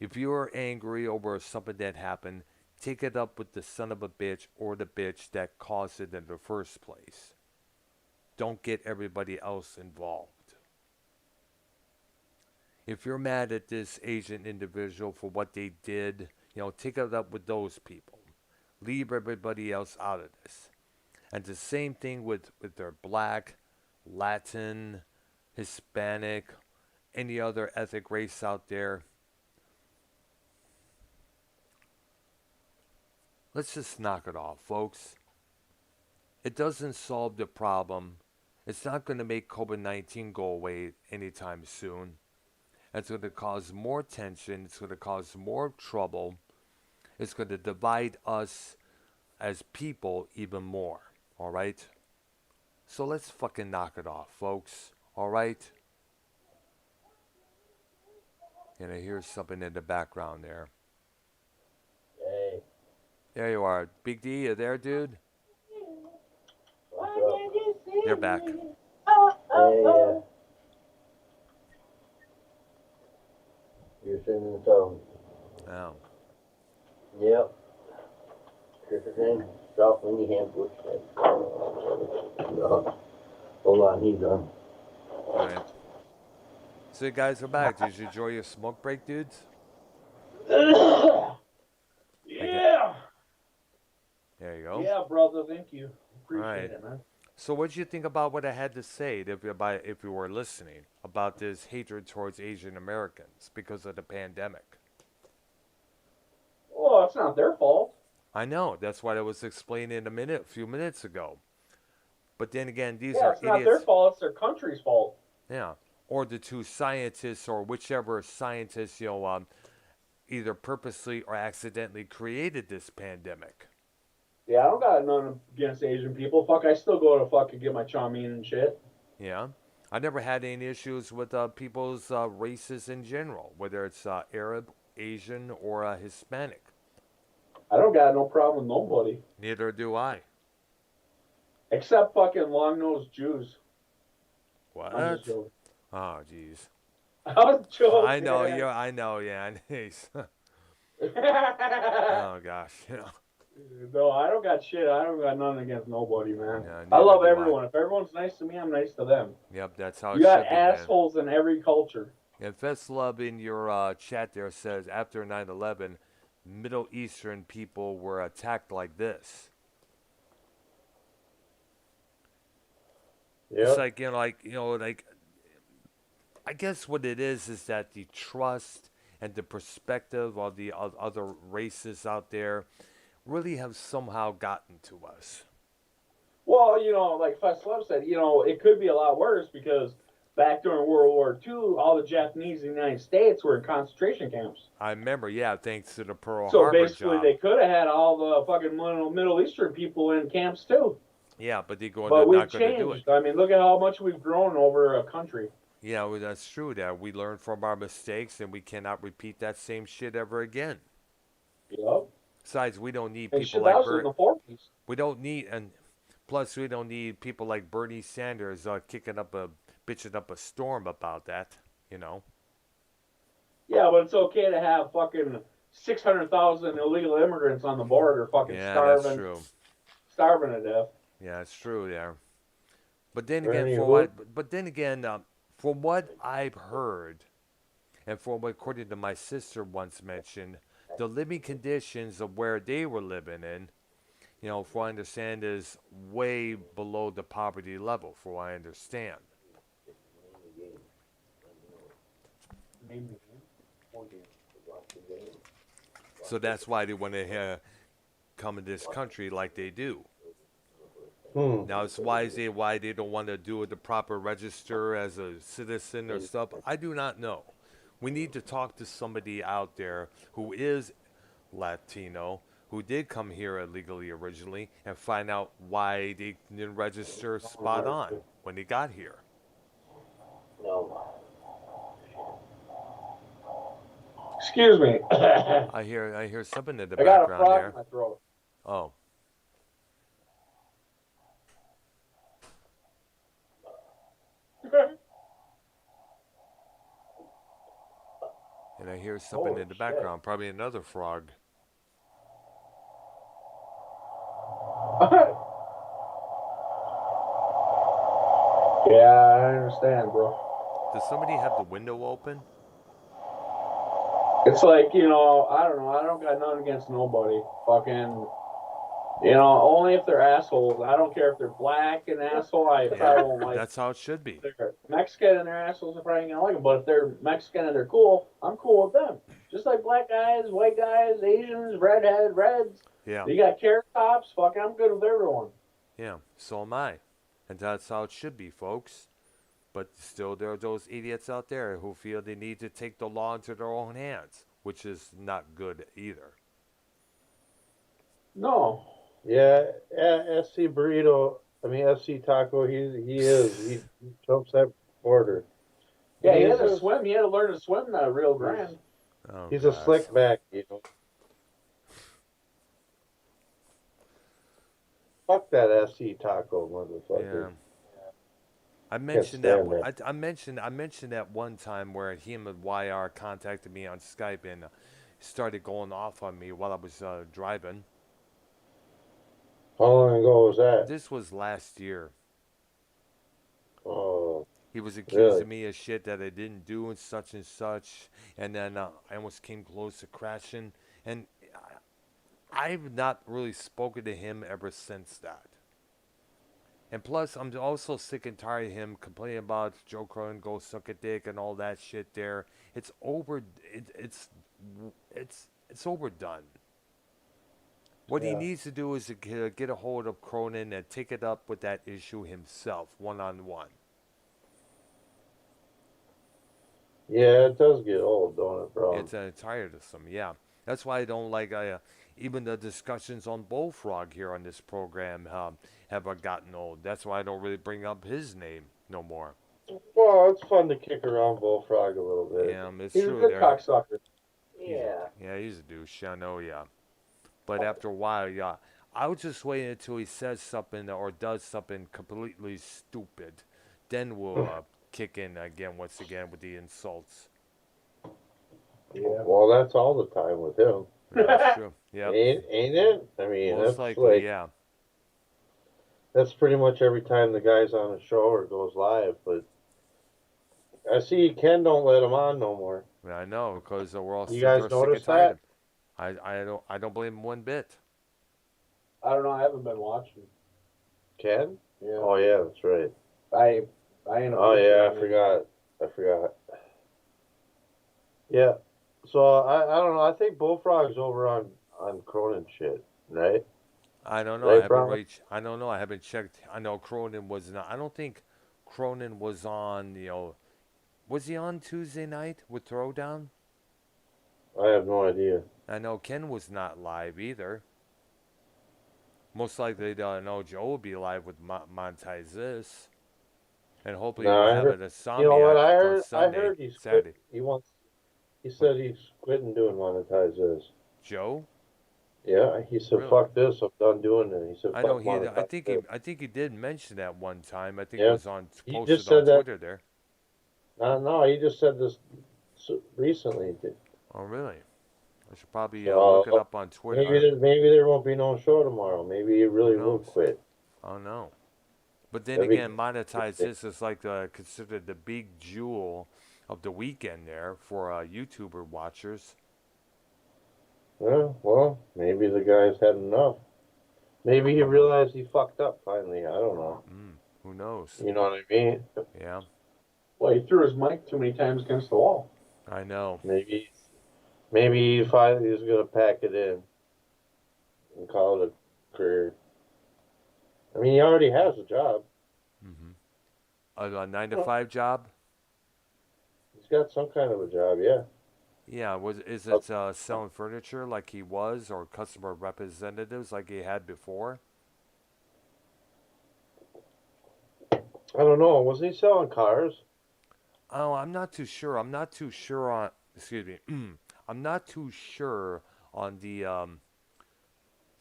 If you're angry over something that happened, take it up with the son of a bitch or the bitch that caused it in the first place. Don't get everybody else involved. If you're mad at this Asian individual for what they did, take it up with those people. Leave everybody else out of this. And the same thing with their black, Latin, Hispanic, any other ethnic race out there. Let's just knock it off, folks. It doesn't solve the problem. It's not going to make COVID-19 go away anytime soon. It's going to cause more tension. It's going to cause more trouble. It's going to divide us as people even more. All right? So let's fucking knock it off, folks. All right? And I hear something in the background there. Hey. There you are. Big D, you there, dude? What's up? You're back. Hey, you're singing a song. Oh. Yep. Christian, soft when you hand push that. No. Hold on, he's done. All right. So you guys are back. Did you enjoy your smoke break, dudes? Yeah. There you go. Yeah, brother. Thank you. Appreciate Right. it, man. So what did you think about what I had to say if you were listening about this hatred towards Asian Americans because of the pandemic? Well, it's not their fault. I know. That's what I was explaining a few minutes ago. But then again, these Yeah, are it's not idiots. their fault. It's their country's fault. Yeah. Or the two scientists or whichever scientists, either purposely or accidentally created this pandemic. Yeah, I don't got none against Asian people. Fuck, I still go to fucking get my chow mein and shit. Yeah. I never had any issues with people's races in general, whether it's Arab, Asian, or Hispanic. I don't got no problem with nobody. Neither do I. Except fucking long-nosed Jews. What? I'm just joking. Oh, jeez. I was joking. I know, yeah. Nice. Oh, gosh, No, I don't got shit. I don't got nothing against nobody, man. Yeah, I love neither do everyone. If everyone's nice to me, I'm nice to them. Yep, that's how it You should got be, man. assholes in every culture. And Festlove in your chat there says, after 9/11, Middle Eastern people were attacked like this. Yeah. It's like, I guess what it is that the trust and the perspective of the other races out there really have somehow gotten to us. Well, like Festlove said, it could be a lot worse because back during World War II, all the Japanese in the United States were in concentration camps. I remember, yeah, thanks to the Pearl So Harbor basically, job. they could have had all the fucking Middle Eastern people in camps too. Yeah, but they're But we've not going to do it. changed. I mean, look at how much we've grown over a country. Yeah, well, that's true. That we learn from our mistakes, and we cannot repeat that same shit ever again. Yep. Besides, we don't need And people shit, like that was in the 40s. We don't need, and plus, we don't need people like Bernie Sanders bitching up a storm about that. You know. Yeah, but it's okay to have fucking 600,000 illegal immigrants on the border fucking Yeah, starving. that's true. Starving to death. Yeah, it's true there. But then Bernie again, who? from what I've heard, and from what according to my sister once mentioned, the living conditions of where they were living in, from what I understand, is way below the poverty level. For what I understand. So that's why they want to come in this country like they do. Now, it's why they don't want to do the proper register as a citizen or stuff. I do not know. We need to talk to somebody out there who is Latino, who did come here illegally originally, and find out why they didn't register spot on when they got here. No. Excuse me. I hear something in the I got a background frog there. in my throat. Oh. And I hear something in the background, probably another frog. Yeah, I understand, bro. Does somebody have the window open? It's like, I don't know. I don't got nothing against nobody. Fucking, only if they're assholes. I don't care if they're black and asshole. I probably won't like That's how it should be. If they're Mexican and they're assholes, I probably ain't gonna like them. But if they're Mexican and they're cool, I'm cool with them. Just like black guys, white guys, Asians, redhead, reds. Yeah. You got carrot tops. Fucking, I'm good with everyone. Yeah, so am I. And that's how it should be, folks. But still, there are those idiots out there who feel they need to take the law into their own hands, which is not good either. No. Yeah, SC Burrito. I mean, SC Taco. He jumps that border. Yeah, he had to swim. He had to learn to swim the Rio Grande. Oh, He's a slick back, Fuck that SC Taco, motherfucker. Yeah. I mentioned that. I mentioned that one time where him and YR contacted me on Skype and started going off on me while I was driving. How long ago was that? This was last year. Oh. He was accusing me of shit that I didn't do and such, and then I almost came close to crashing. And I've not really spoken to him ever since that. And plus, I'm also sick and tired of him complaining about Joe Cronin go suck a dick and all that shit. There, it's over. It's overdone. What he needs to do is to get a hold of Cronin and take it up with that issue himself, one-on-one. Yeah, it does get old, don't it, bro? It's tiresome, yeah. That's why I don't like even the discussions on Bullfrog here on this program have gotten old. That's why I don't really bring up his name no more. Well, it's fun to kick around Bullfrog a little bit. Yeah, it's He's true. He's a good cocksucker. Yeah. Yeah, he's a douche. I know, yeah. But after a while, yeah, I would just wait until he says something or does something completely stupid. Then we'll kick in once again with the insults. Yeah. Well, that's all the time with him. That's true. Yeah. Ain't it? I mean, most that's likely, like, yeah. That's pretty much every time the guy's on a show or goes live. But I see Ken don't let him on no more. I know, because we're all You guys sick notice and tired. that? I don't blame him one bit. I don't know. I haven't been watching. Ken? Yeah. Oh yeah, that's right. I ain't. Oh yeah, I forgot. Yeah. So I don't know. I think Bullfrog's over on Cronin shit, right? I don't know. Right, I haven't Brian? reached. I don't know. I haven't checked. I know Cronin was not. I don't think Cronin was on, was he on Tuesday night with Throwdown? I have no idea. I know Ken was not live either. Most likely, I know Joe will be live with Monetize This. And hopefully No, we'll I have heard. an You know what? Insomniac on I Sunday, heard he's quit. Saturday. He wants. He What, said he's quitting doing monetize this. Joe? Yeah, he said, Really? "Fuck this! I'm done doing it." He said, I know "Fuck he. I monetize think he. this." I think he did mention that one time. I think it Yeah, was on he just posted on said that. Twitter there. No, he just said this recently. Oh, really? I should probably look it So up on Twitter. maybe there won't be no show tomorrow. Maybe he Who really will knows? quit. I don't know. But then Every again, Monetize This is like considered the big jewel of the weekend there for YouTuber watchers. yeah, well, maybe the guy's had enough. Maybe he realized he fucked up finally. I don't know. Who knows? You know what I mean? Yeah, Well, he threw his mic too many times against the wall. I know. Maybe he finally is gonna pack it in and call it a career. I mean, he already has a job. Hmm. A 9 to 5 job. He's got some kind of a job, yeah. Yeah, is it selling furniture like he was, or customer representatives like he had before? I don't know. Was he selling cars? Oh, I'm not too sure. I'm not too sure on. Excuse me. I'm not too sure on the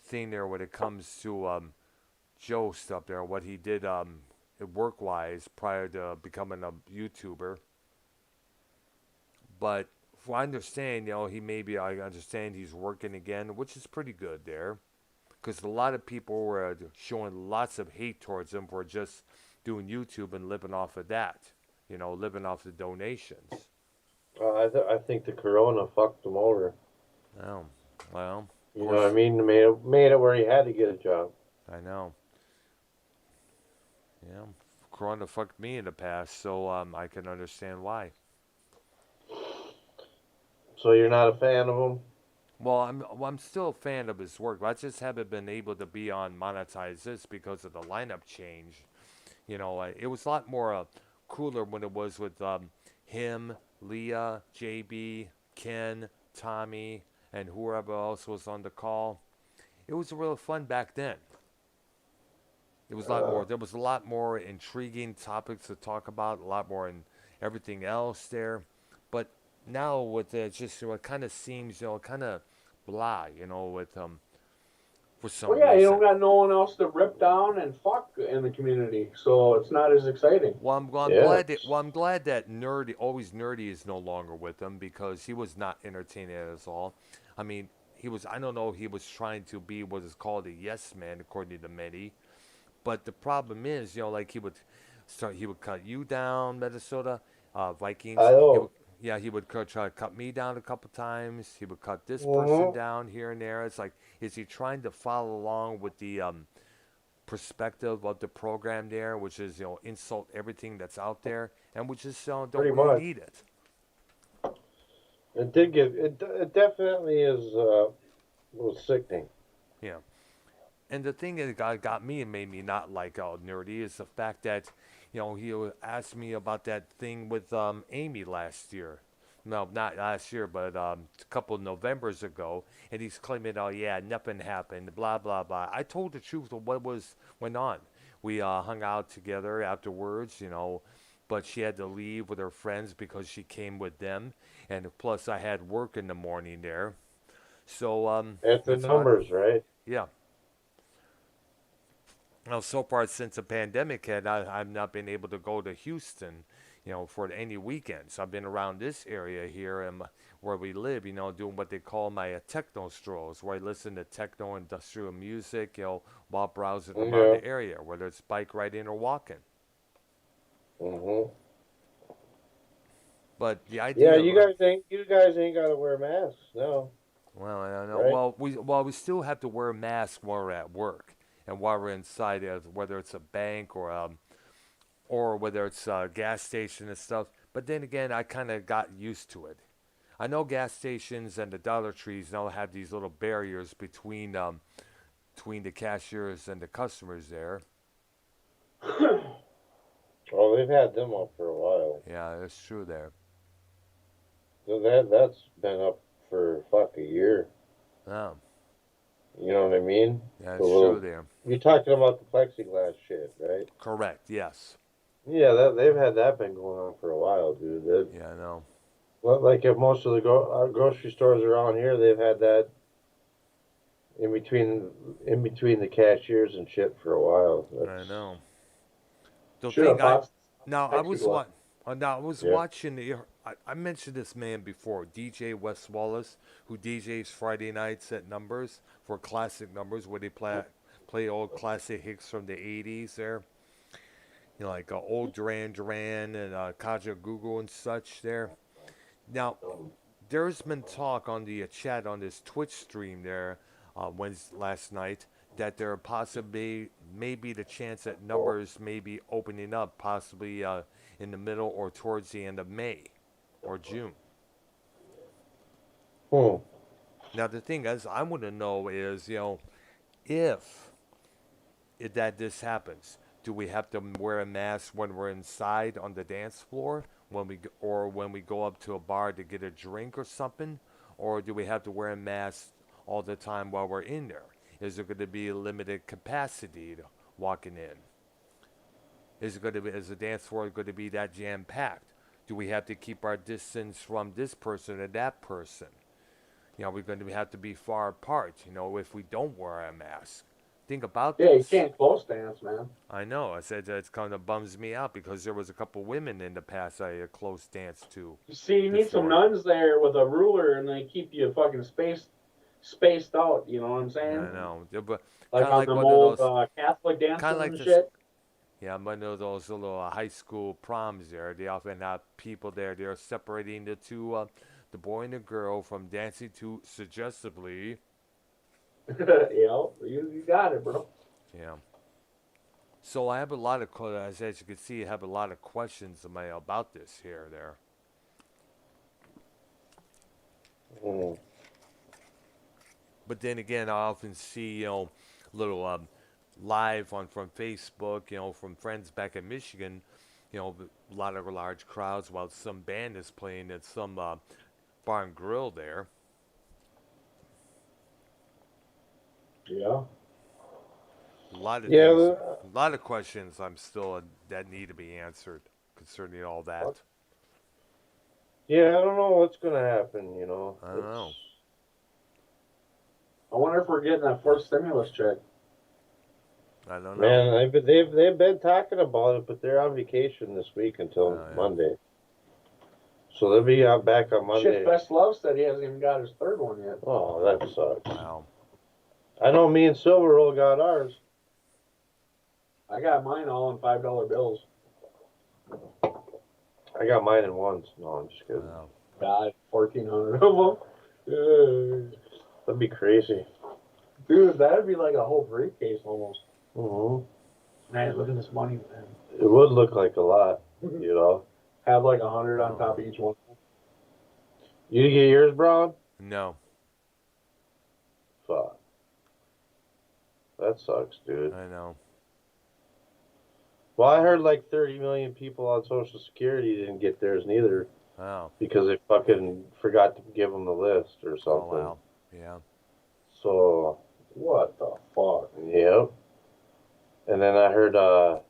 thing there when it comes to Joe stuff there. What he did work wise prior to becoming a YouTuber. But if I understand, I understand he's working again, which is pretty good there. Because a lot of people were showing lots of hate towards him for just doing YouTube and living off of that. Living off the donations. I think the corona fucked him over. Oh, well, of You know course, what I mean? Made it where he had to get a job. I know. Yeah, Corona fucked me in the past, so I can understand why. So you're not a fan of him? Well, I'm still a fan of his work, but I just haven't been able to be on Monetize This because of the lineup change. It was a lot more cooler when it was with him, Leah, JB, Ken, Tommy, and whoever else was on the call. It was real fun back then. It was a lot more. There was a lot more intriguing topics to talk about. A lot more in everything else there. But now with it, just it kind of seems kind of blah. With for some Well, yeah, you don't reason. got no one else to rip down and fuck in the community, so it's not as exciting. Well, I'm Yeah. glad that nerdy, always nerdy, is no longer with them because he was not entertaining at us all. I mean, he was. I don't know. He was trying to be what is called a yes man, according to many. But the problem is, like he would cut you down, Minnesota I Vikings. know. Yeah, he would try to cut me down a couple times. He would cut this person Mm-hmm. down here and there. It's like, is he trying to follow along with the perspective of the program there, which is insult everything that's out there, and we just don't Pretty really much. need it. It did get it. It definitely is was sickening. Yeah. And the thing that got me and made me not like nerdy is the fact that, he asked me about that thing with Amy last year. No, not last year, but a couple of Novembers ago, and he's claiming, "Oh yeah, nothing happened," blah blah blah. I told the truth of what went on. We hung out together afterwards, but she had to leave with her friends because she came with them, and plus I had work in the morning there, so It's the that's why. numbers, right? Yeah. Well, so far since the pandemic hit, I've not been able to go to Houston, for any weekends. I've been around this area here and where we live, doing what they call my techno strolls, where I listen to techno industrial music, while browsing around Yeah. the area, whether it's bike riding or walking. Mm-hmm. But the Yeah, idea of, you guys ain't got to wear masks, no, well, I don't know. right? Well, we still have to wear masks while we're at work and while we're inside, whether it's a bank or whether it's a gas station and stuff. But then again, I kind of got used to it. I know gas stations and the Dollar Trees now have these little barriers between the cashiers and the customers there. Oh, they've had them up for a while. Yeah, that's true there. So that's been up for fuck a year. Oh, You know what I mean? yeah, The that's true little. there. You're talking about the plexiglass shit, right? Correct, yes. Yeah, they've had that been going on for a while, dude. Yeah, I know. Like at most of the grocery stores around here, they've had that in between the cashiers and shit for a while. I That's know. The Should thing have I bought now I was plexiglass. what now I was yeah. watching I mentioned this man before, DJ Wes Wallace, who DJs Friday nights at Numbers for classic numbers where they play old classic hits from the '80s there. You know, like old Duran Duran and Kaja Google and such there. Now, there's been talk on the chat on this Twitch stream there Wednesday last night that there possibly may be the chance that numbers may be opening up possibly in the middle or towards the end of May or June. Hmm. Now the thing is, I want to know is if that this happens, do we have to wear a mask when we're inside on the dance floor or when we go up to a bar to get a drink or something, or do we have to wear a mask all the time while we're in there? Is there going to be a limited capacity to walking in? Is the dance floor going to be that jam packed? Do we have to keep our distance from this person or that person? We're going to have to be far apart. If we don't wear a mask. Think about Yeah, you this. can't close dance, man. I know. I said that it kind of bums me out because there was a couple women in the past I had close dance to. You see, you need some Before. nuns there with a ruler, and they keep you fucking spaced out. You know what I'm Yeah, saying? I know. Yeah, but Like kind of on like the one of old those, Catholic kind dances of like and this. shit. Yeah, one of those little high school proms there. They often have people there. They're separating the two, the boy and the girl, from dancing to suggestively. You got it, bro. Yeah. So I have a lot of, as you can see, I have a lot of questions about this here, there. Hmm. But then again, I often see, little live on from Facebook, from friends back in Michigan, a lot of large crowds while some band is playing at some bar and grill there. Yeah. A lot of Yeah. things, a lot of questions I'm still that need to be answered concerning all that. Yeah. I don't know what's gonna happen. I don't know. I wonder if we're getting that fourth stimulus check. I don't know. Man, they've been talking about it, but they're on vacation this week until Yeah. Monday. So they'll be out back on Monday. Shit, Best Love said he hasn't even got his third one yet. Oh, that sucks. Wow. I know me and Silver Roll got ours. I got mine all in $5 bills. I got mine in ones. No, I'm just kidding. Wow. God, 1,400 of them. That'd be crazy. Dude, that'd be like a whole briefcase almost. Hmm. Man, look at this money, man. It would look like a lot, you know. Have like 100 on top of each one. You get yours, Brown? No. Fuck. That sucks, dude. I know. Well, I heard like 30 million people on Social Security didn't get theirs neither Wow. because they fucking forgot to give them the list or Oh something. wow. Yeah. So, What the fuck? yep. And then I heard the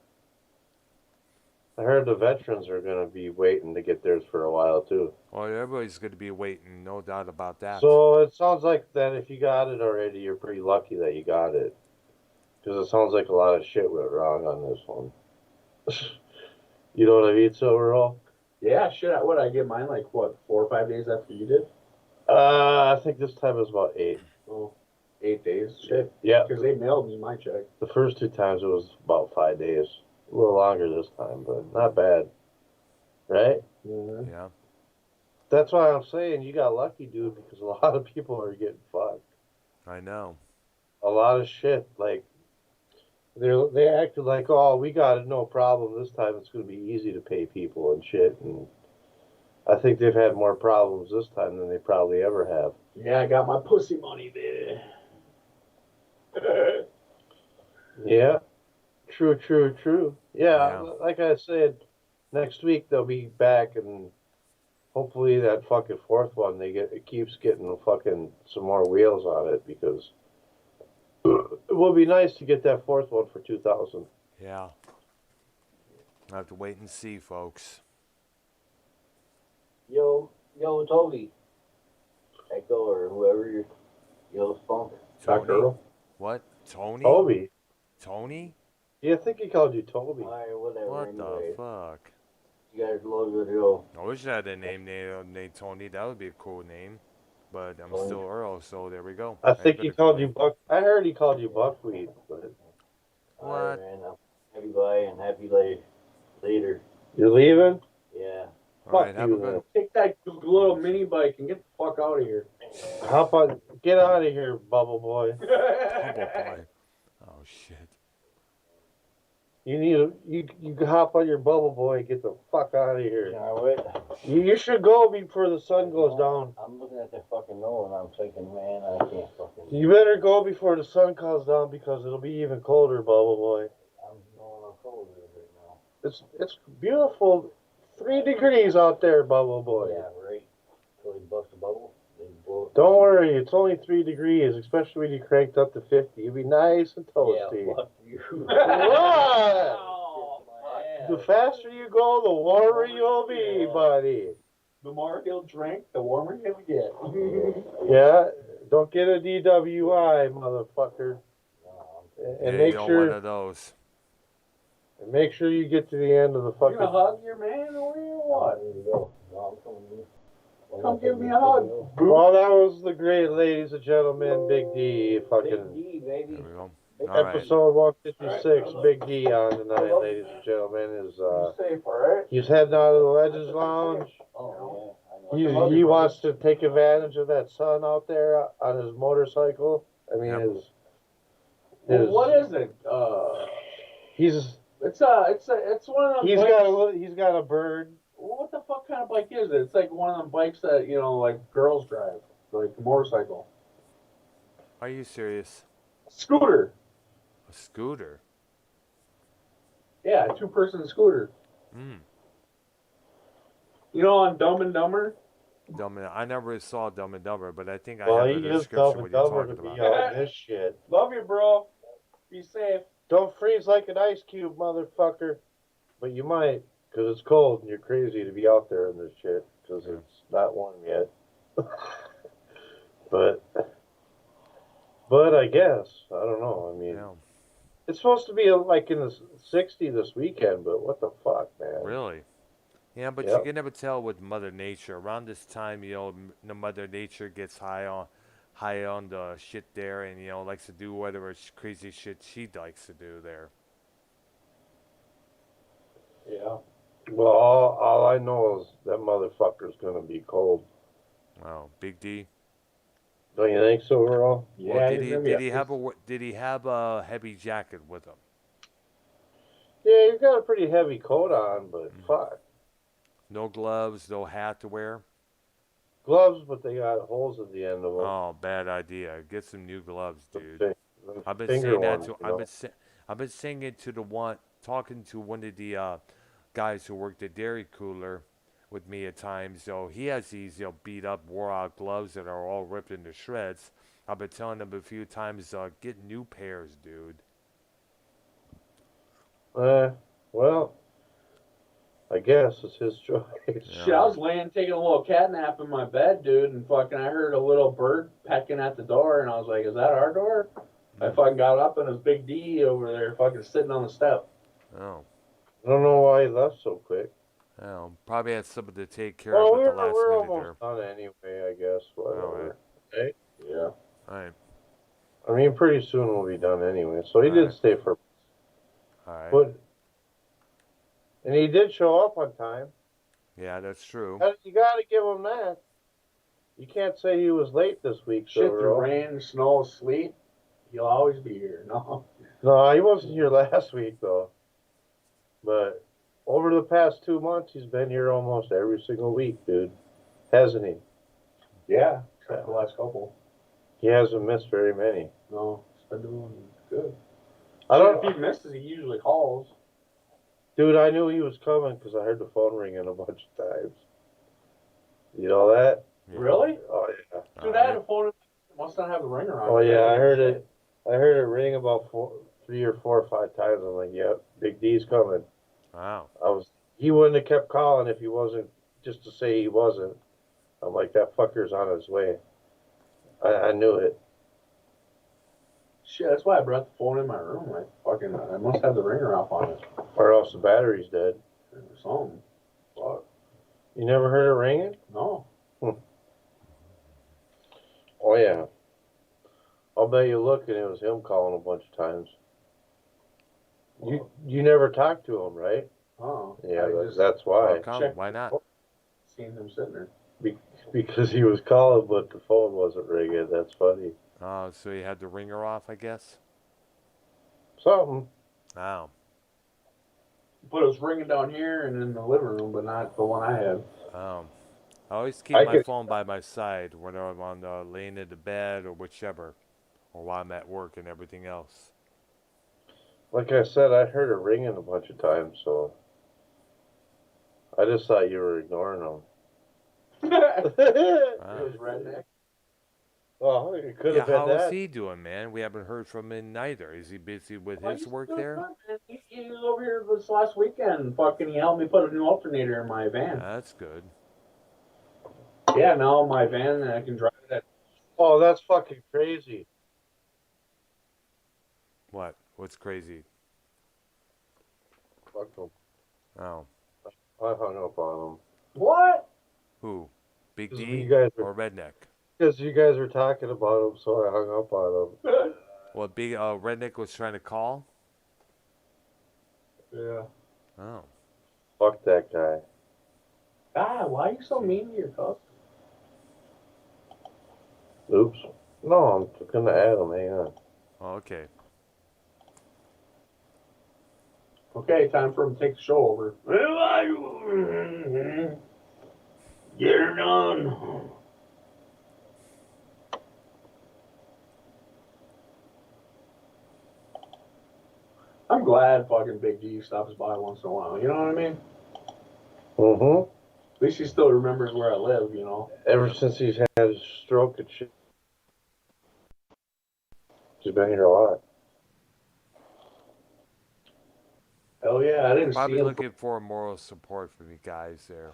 veterans are gonna be waiting to get theirs for a while too. Well, everybody's going to be waiting, no doubt about that. So it sounds like that if you got it already, you're pretty lucky that you got it. Because it sounds like a lot of shit went wrong on this one. You know what I mean, Silver Roll? Yeah, shit. What I get mine like what 4 or 5 days after you did? I think this time it was about 8. Oh, 8 days. Shit. Yeah. Because they mailed me my check. The first 2 times it was about 5 days. A little longer this time, but not bad. Right? Mm-hmm. Yeah. That's why I'm saying you got lucky, dude, because a lot of people are getting fucked. I know. A lot of shit. Like, they acted like, oh, we got it, no problem. This time it's going to be easy to pay people and shit. And I think they've had more problems this time than they probably ever have. Yeah, I got my pussy money there. Yeah. True. Yeah, Yeah. like I said, next week they'll be back, and hopefully that fucking fourth one it keeps getting fucking some more wheels on it because it will be nice to get that fourth one for 2000. Yeah. I have to wait and see, folks. Yo, Toby, Echo or whoever yo Spunk. Tony? Earl. What? Tony? Toby? Tony? Yeah, I think he called you Toby. Alright, whatever. What the Anyway, fuck? you guys low good to go. I wish I had a name named Tony. That would be a cool name. But I'm Tony. still Earl, so there we go. I think got he a called good you name. Buck. I heard he called you Buckwheat, but What? Alright, man. Happy bye and happy later. you're leaving? Yeah. Alright, Fuck have you a good then. Take that little mini bike and get the fuck out of here. Hop on, get out of here, Bubble Boy. Bubble boy. Oh shit. You need you hop on your Bubble Boy and get the fuck out of here. Can I wait? You should go before the sun goes down. I'm looking at that fucking note and I'm thinking, man, I can't fucking. You better go before the sun goes down because it'll be even colder, Bubble Boy. I'm going on cold right now. It's beautiful. 3 degrees out there, Bubble Boy. Yeah, right. Till he busts a bubble, then blow it. Don't worry, it's only 3 degrees, especially when you cranked up to 50. You'll be nice and toasty. Yeah, fuck you. What? Oh, The faster you go, the warmer you'll be, buddy. the more he'll drink, the warmer he'll get. Yeah, don't get a DWI, motherfucker. And Yeah, make you don't sure one of those. and make sure you get to the end of the You fucking. gonna hug your man or what? There you go. No, I'm coming in. Come give me a hug. Well, that was the great, ladies and gentlemen, Big D, Big fucking D, baby. There we go. All right. episode 156. Big D on tonight, ladies and gentlemen. Is Safe, alright? he's heading out of the Legends Lounge. Oh, yeah. I know. He wants to take advantage of that sun out there on his motorcycle. I mean, Yep. Well, what is it? he's It's one of them. he's got a bird. What the fuck kind of bike is it? It's like one of them bikes that like girls drive, like a motorcycle, Are you serious? scooter. A scooter? Yeah, 2-person scooter. Hmm. You know, on Dumb and Dumber. I never saw Dumb and Dumber, but I think I Well, have he the is description dumb what and you're dumber to talking be about. out in this shit. Love you, bro. Be safe. Don't freeze like an ice cube, motherfucker. But you might, because it's cold and you're crazy to be out there in this shit, because it's not warm yet. but I guess, I don't know. I mean, Yeah. it's supposed to be like in the 60 this weekend, but what the fuck, man? Really? Yeah, but Yep. you can never tell with Mother Nature. Around this time, the Mother Nature gets high on the shit there, and likes to do whatever crazy shit she likes to do there. Yeah. Well, all I know is that motherfucker's gonna be cold. Wow, Big D. Don't you think so, Earl? Yeah. Well, he's gonna be did he have a heavy jacket with him? Yeah, he's got a pretty heavy coat on, but fuck. No gloves, no hat to wear. Gloves, but they got holes at the end of them. Oh, bad idea. Get some new gloves, dude. The I've been finger saying that ones, to. you know? I've been saying it to talking to one of the guys who worked at Dairy Cooler with me at times. So he has these beat up, wore out gloves that are all ripped into shreds. I've been telling him a few times, get new pairs, dude. Well, I guess it's his choice. Yeah. Shit, I was laying taking a little cat nap in my bed, dude, and fucking I heard a little bird pecking at the door, and I was like, "Is that our door?" I fucking got up and it was Big D over there, fucking sitting on the step. Oh. I don't know why he left so quick. Oh, probably had something to take care Well, of at the last we're minute almost done anyway, I guess. Whatever. Hey? Yeah. there. All right. I mean, pretty soon we'll be done anyway. So he did Alright. stay for, All right. but and he did show up on time. Yeah, that's true. You got to give him that. You can't say he was late this week. Shit, so the rain, snow, sleet. He'll always be here. No. No, he wasn't here last week though. But over the past 2 months, he's been here almost every single week, dude. Hasn't he? Yeah, except the last couple. He hasn't missed very many. No, it's been doing good. I don't. If he misses, he usually calls. Dude, I knew he was coming because I heard the phone ringing a bunch of times. You know that? Yeah. Really? Oh yeah. Dude, I had a phone. Must not have the ringer on. Oh yeah, I heard it. I heard it ring about 3 or 4 or 5 times. I'm like, yep, Big D's coming. Wow. He wouldn't have kept calling if he wasn't, just to say he wasn't. I'm like, that fucker's on his way. I knew it. Shit, that's why I brought the phone in my room. I must have the ringer off on it Or else the battery's dead. or something. Fuck. You never heard it ringing? No. Oh yeah. I'll bet you look and it was him calling a bunch of times. You never talked to him, right? Oh. Yeah, I just that's How why. come? Why not? seen him sitting there. Because he was calling, but the phone wasn't ringing. That's funny. Oh, so you had the ringer off, I guess? Something. Oh. But it was ringing down here and in the living room, but not the one I had. Oh. I always keep I my could- phone by my side when I'm on laying in the bed or whichever, or while I'm at work and everything else. Like I said, I heard it ringing a bunch of times, so I just thought you were ignoring him. It Wow. was redneck. Well, it could Yeah, have been how is that. he doing, man? We haven't heard from him neither. Is he busy with Well, his he's work doing there? good, man. He was over here this last weekend. Fucking, he helped me put a new alternator in my van. That's good. Yeah, now my van, I can drive it. Oh, that's fucking crazy. What? What's crazy? Fuck him. Oh. I hung up on him. What? Who? Big 'Cause D you guys were- or Redneck? Because you guys were talking about him, so I hung up on him. Well, Big Redneck was trying to call? Yeah. Oh. Fuck that guy. God, why are you so mean to your customer? Oops. No, I'm gonna add him. Hang on. Oh, okay. Okay, time for him to take the show over. Get her done. I'm glad fucking Big G stops by once in a while. You know what I mean? Mm-hmm. At least he still remembers where I live, you know? Ever since he's had his stroke and shit, he's been here a lot. Hell yeah, I didn't see Probably him. looking for moral support from you guys there.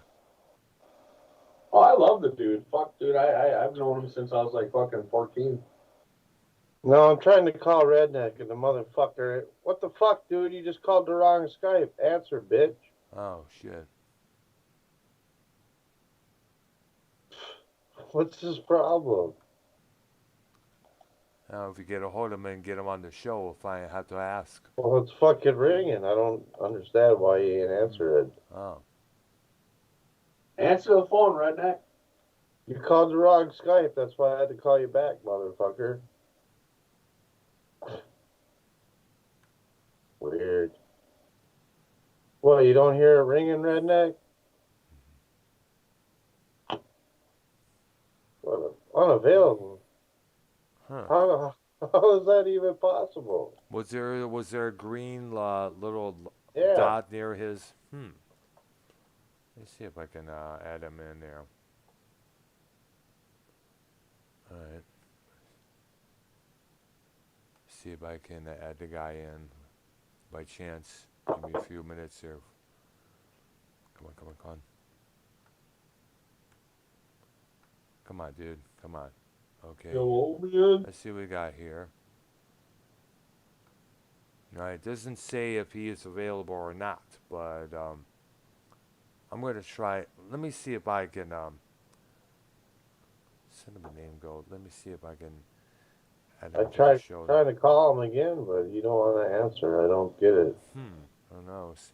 Oh, I love the dude. Fuck, dude, I've known him since I was like fucking 14. No, I'm trying to call Redneck and the motherfucker. What the fuck, dude? You just called the wrong Skype. Answer, bitch. Oh, shit. What's his problem? Now, if you get a hold of him and get him on the show, we'll have to ask. Well, it's fucking ringing. I don't understand why he ain't answering. Oh. Answer the phone, redneck. You called the wrong Skype. That's why I had to call you back, motherfucker. Weird. Well, you don't hear it ringing, Redneck? What? Unavailable. Huh. How is that even possible? Was there a green little Yeah. dot near his? Let's see if I can add him in there. All right. See if I can add the guy in by chance. Give me a few minutes here. Come on, come on, come on. Come on, dude. Come on. Okay. Yo, man. Let's see what we got here. All right, it doesn't say if he is available or not, but I'm going to try. Let me see if I can send him a name go. Let me see if I can add I him to the tried show. trying to call him again, but you don't want to answer. I don't get it. Who knows?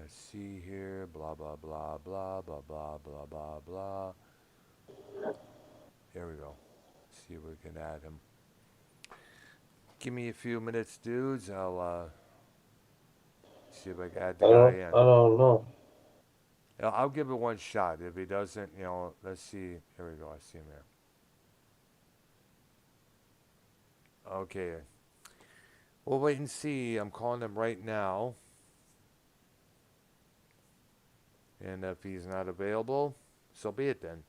Let's see here. Blah, blah, blah, blah, blah, blah, blah, blah, blah. There we go. See if we can add him. Give me a few minutes, dudes. I'll see if I can add the guy in. I don't know. I'll give it one shot. If he doesn't, let's see. Here we go. I see him here. Okay. We'll wait and see. I'm calling him right now. And if he's not available, so be it then.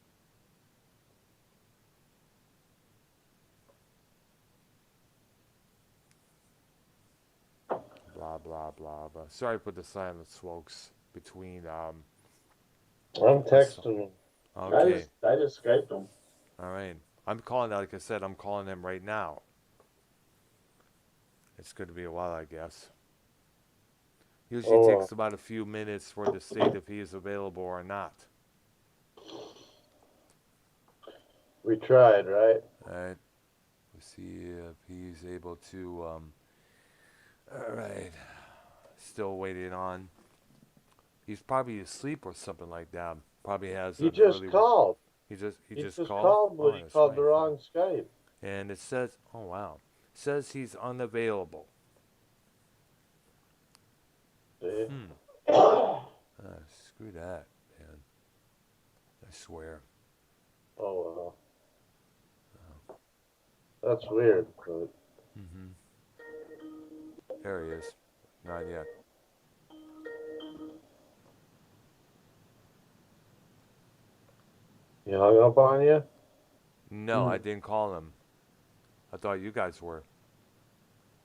Blah, blah, blah, blah. Sorry for the silence, folks, between, I'm texting him. okay. I just Skyped him. All right. I'm calling, like I said, I'm calling him right now. It's going to be a while, I guess. Usually takes about a few minutes for the state if he is available or not. We tried, right? All right. Let's see if he's able to, all right. Still waiting on. He's probably asleep or something like that. Probably has. He just called. He just called, called, but he called the wrong Skype. And it says, oh wow, it says he's unavailable. See? Screw that, man. I swear. Oh well. That's weird, but. There he is. Not yet. He hung up on you? No, I didn't call him. I thought you guys were.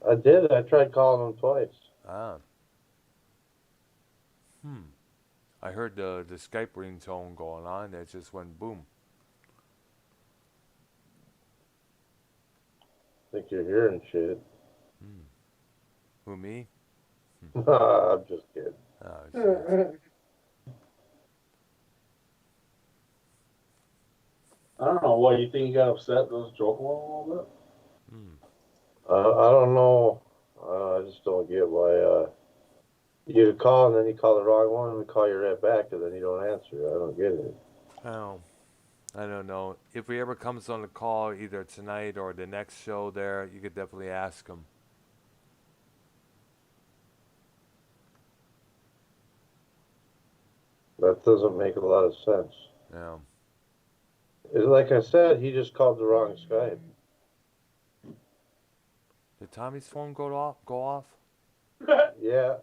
I did. I tried calling him twice. Ah. I heard the Skype ringtone going on. It just went boom. I think you're hearing shit. Who, me? I'm just kidding. Oh, shit. I don't know why you think he got upset. Those joke a little bit. I don't know. I just don't get why you call and then you call the wrong one and we call you right back and then you don't answer. I don't get it. Oh, I don't know. If he ever comes on the call, either tonight or the next show there, you could definitely ask him. That doesn't make a lot of sense. Yeah. Like I said, he just called the wrong Skype. Did Tommy's phone go off? Yeah,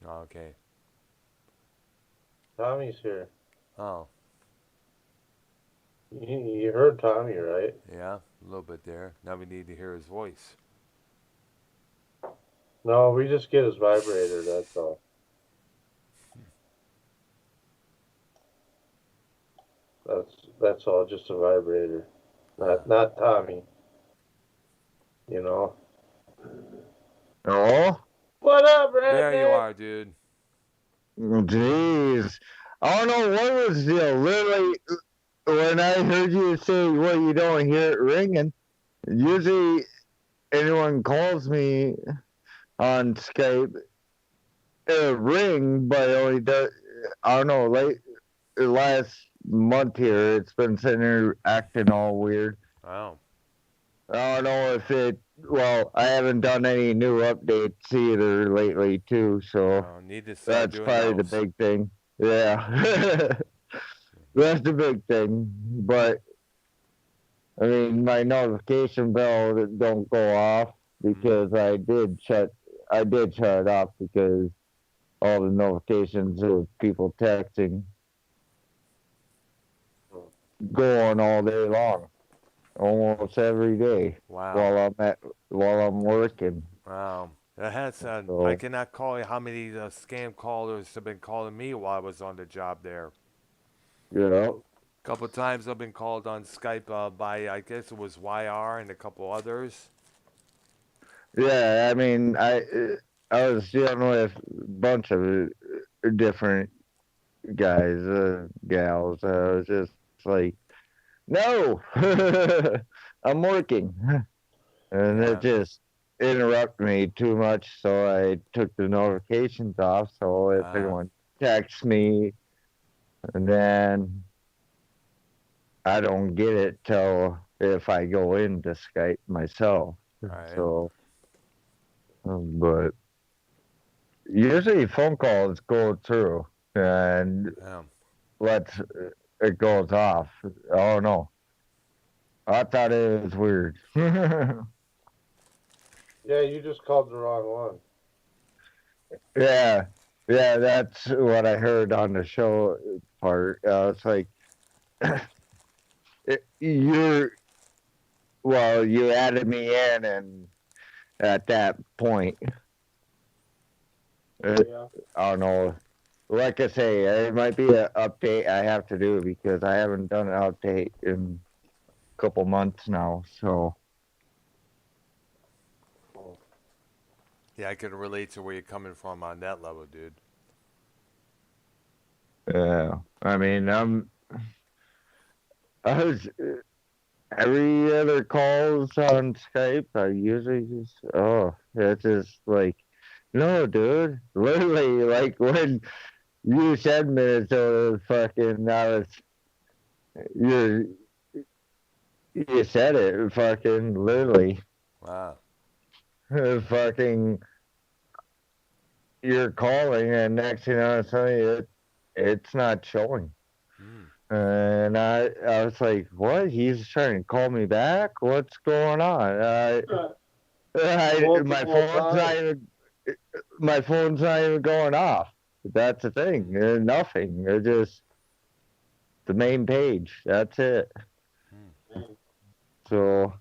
Oh, okay. Tommy's here. Oh, You heard Tommy, right? yeah, a little bit there. Now we need to hear his voice. No, we just get his vibrator, that's all. That's all, just a vibrator. Not Tommy. You know? Oh, What up, Randy? There you are, dude. jeez. I don't know what was the deal. Literally, when I heard you say, well, you don't hear it ringing, usually anyone calls me on Skype, it'll ring, but it only does, I don't know, like the last month here, it's been sitting there acting all weird. Oh. I don't know if well, I haven't done any new updates either lately, too, so Need to start that's doing probably the those. big thing. Yeah. That's the big thing. But, I mean, my notification bell don't go off because I did shut it off because all the notifications of people texting go on all day long, almost every day. Wow. while I'm working. Wow. That has So- I cannot call you how many scam callers have been calling me while I was on the job there. You know, A couple of times I've been called on Skype by, I guess it was YR and a couple others. yeah. I mean, I was dealing with a bunch of different guys, gals. I was just like, no, I'm working, and Yeah. it just interrupted me too much. So I took the notifications off. So if anyone texts me, and then I don't get it till if I go into Skype myself. Right. So, but usually phone calls go through and it goes off. I don't know. I thought it was weird. Yeah, you just called the wrong one. Yeah, yeah, that's what I heard on the show part. It's like you're well, you added me in, and at that point, Yeah. I don't know. Like I say, it might be an update I have to do because I haven't done an update in a couple months now. So Yeah, I could relate to where you're coming from on that level, dude. yeah, I mean, I was every other calls on Skype. I usually just it's just like, no, dude. Literally, like when you said Minnesota, fucking, you you said it, fucking, literally, Wow. fucking, you're calling, and next thing I'm telling you, it's not showing. Mm. And I was like, what? He's trying to call me back? What's going on? My Multiple phone's not times. even my phone's not even going off. That's the thing. Nothing. It's just the main page. That's it. Mm. So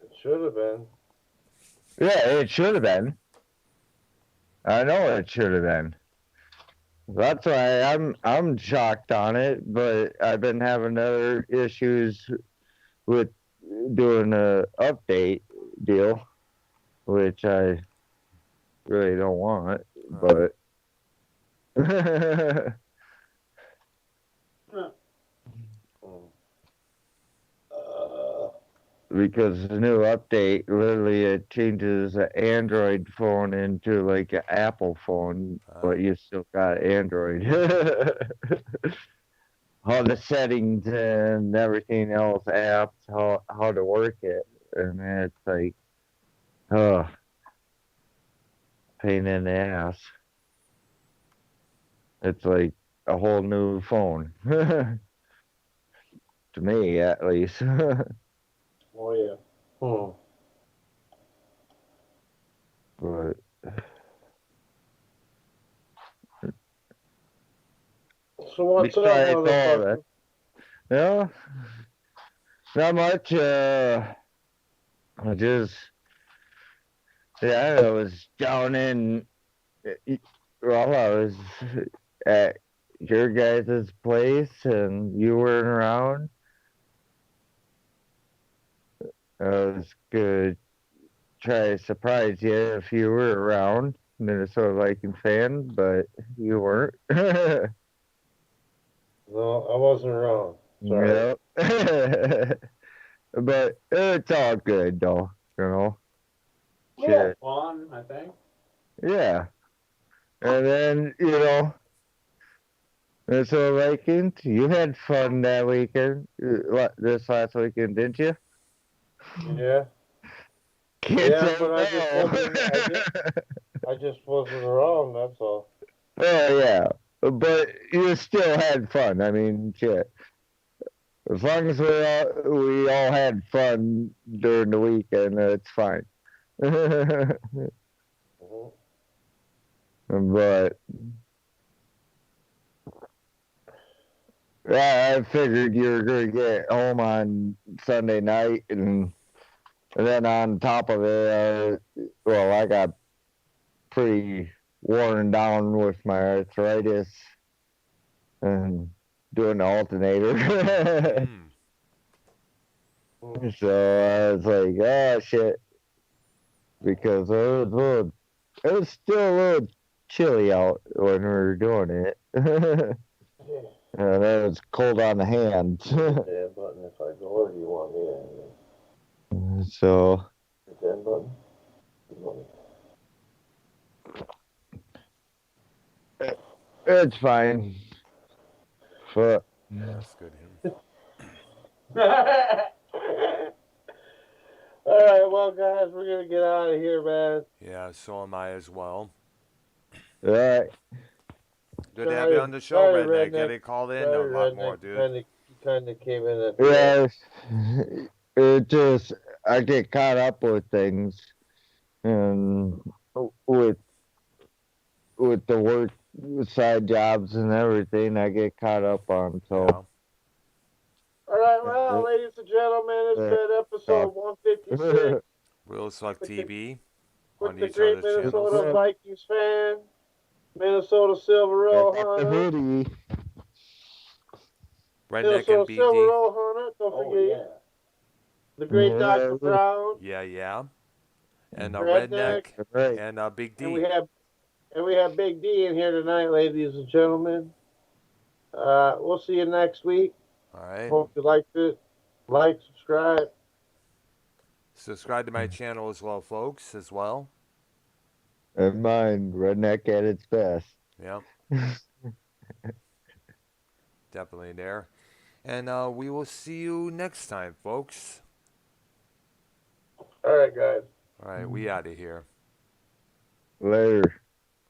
It should have been. yeah, it should have been. I know it should have been. That's why I'm shocked on it. But I've been having other issues with doing a update deal, which I really don't want. But Uh, because the new update literally it changes an Android phone into like an Apple phone, but you still got Android. All the settings and everything else, apps, how to work it, and it's like, oh, pain in the ass. It's like a whole new phone to me, at least. oh yeah. But So what's up, besides all that, motherfucker? no, not much. I just, yeah, I was down in, well, I was at your guys' place and you weren't around. I was gonna try to surprise you if you were around, Minnesota Vikings fan, but you weren't. No, I wasn't wrong. Sorry. Yep. But it's all good though, you know. We had Shit. fun, I think. Yeah. And then, Minnesota Vikings, you had fun that weekend, this last weekend, didn't you? Yeah. Can't Yeah, say but I just no. wasn't. I just wasn't around. That's all. Oh yeah, but you still had fun. I mean, shit. As long as we all had fun during the weekend, it's fine. But yeah, I figured you were gonna get home on Sunday night, and then on top of it, well, I got pretty worn down with my arthritis and doing the alternator. Mm. So I was like, oh shit, because it was still a little chilly out when we were doing it. And it was cold on the hands. That button if I go, or do you want me to? So Hit that button. it's fine. But Yeah, that's good. All right, well, guys, we're gonna get out of here, man. Yeah, so am I as well. all right. Good to have you on the show, Sorry, Redneck. redneck. Getting called in Sorry, a lot redneck. more, dude. You kind of came in at the end. Yeah, it just I get caught up with things, and with the work side jobs and everything, I get caught up on. So. Yeah. All right, well, ladies and gentlemen, it's been episode 156 Real Suck TV on with the each great other's channels. Minnesota Vikings fan, Minnesota Silver Ale Hunter, Hoodie. Redneck Minnesota and Silver BD. Ale Hunter, don't Oh, forget, yeah. the great Dr. Brown, Yeah. And Redneck, Redneck Right. and Big and D. we have Big D in here tonight, ladies and gentlemen. We'll see you next week. All right. Hope you liked it. Like, subscribe. Subscribe to my channel as well, folks, as well. And mine, redneck at its best. Yep. Definitely there. And we will see you next time, folks. All right, guys. All right, we out of here. Later.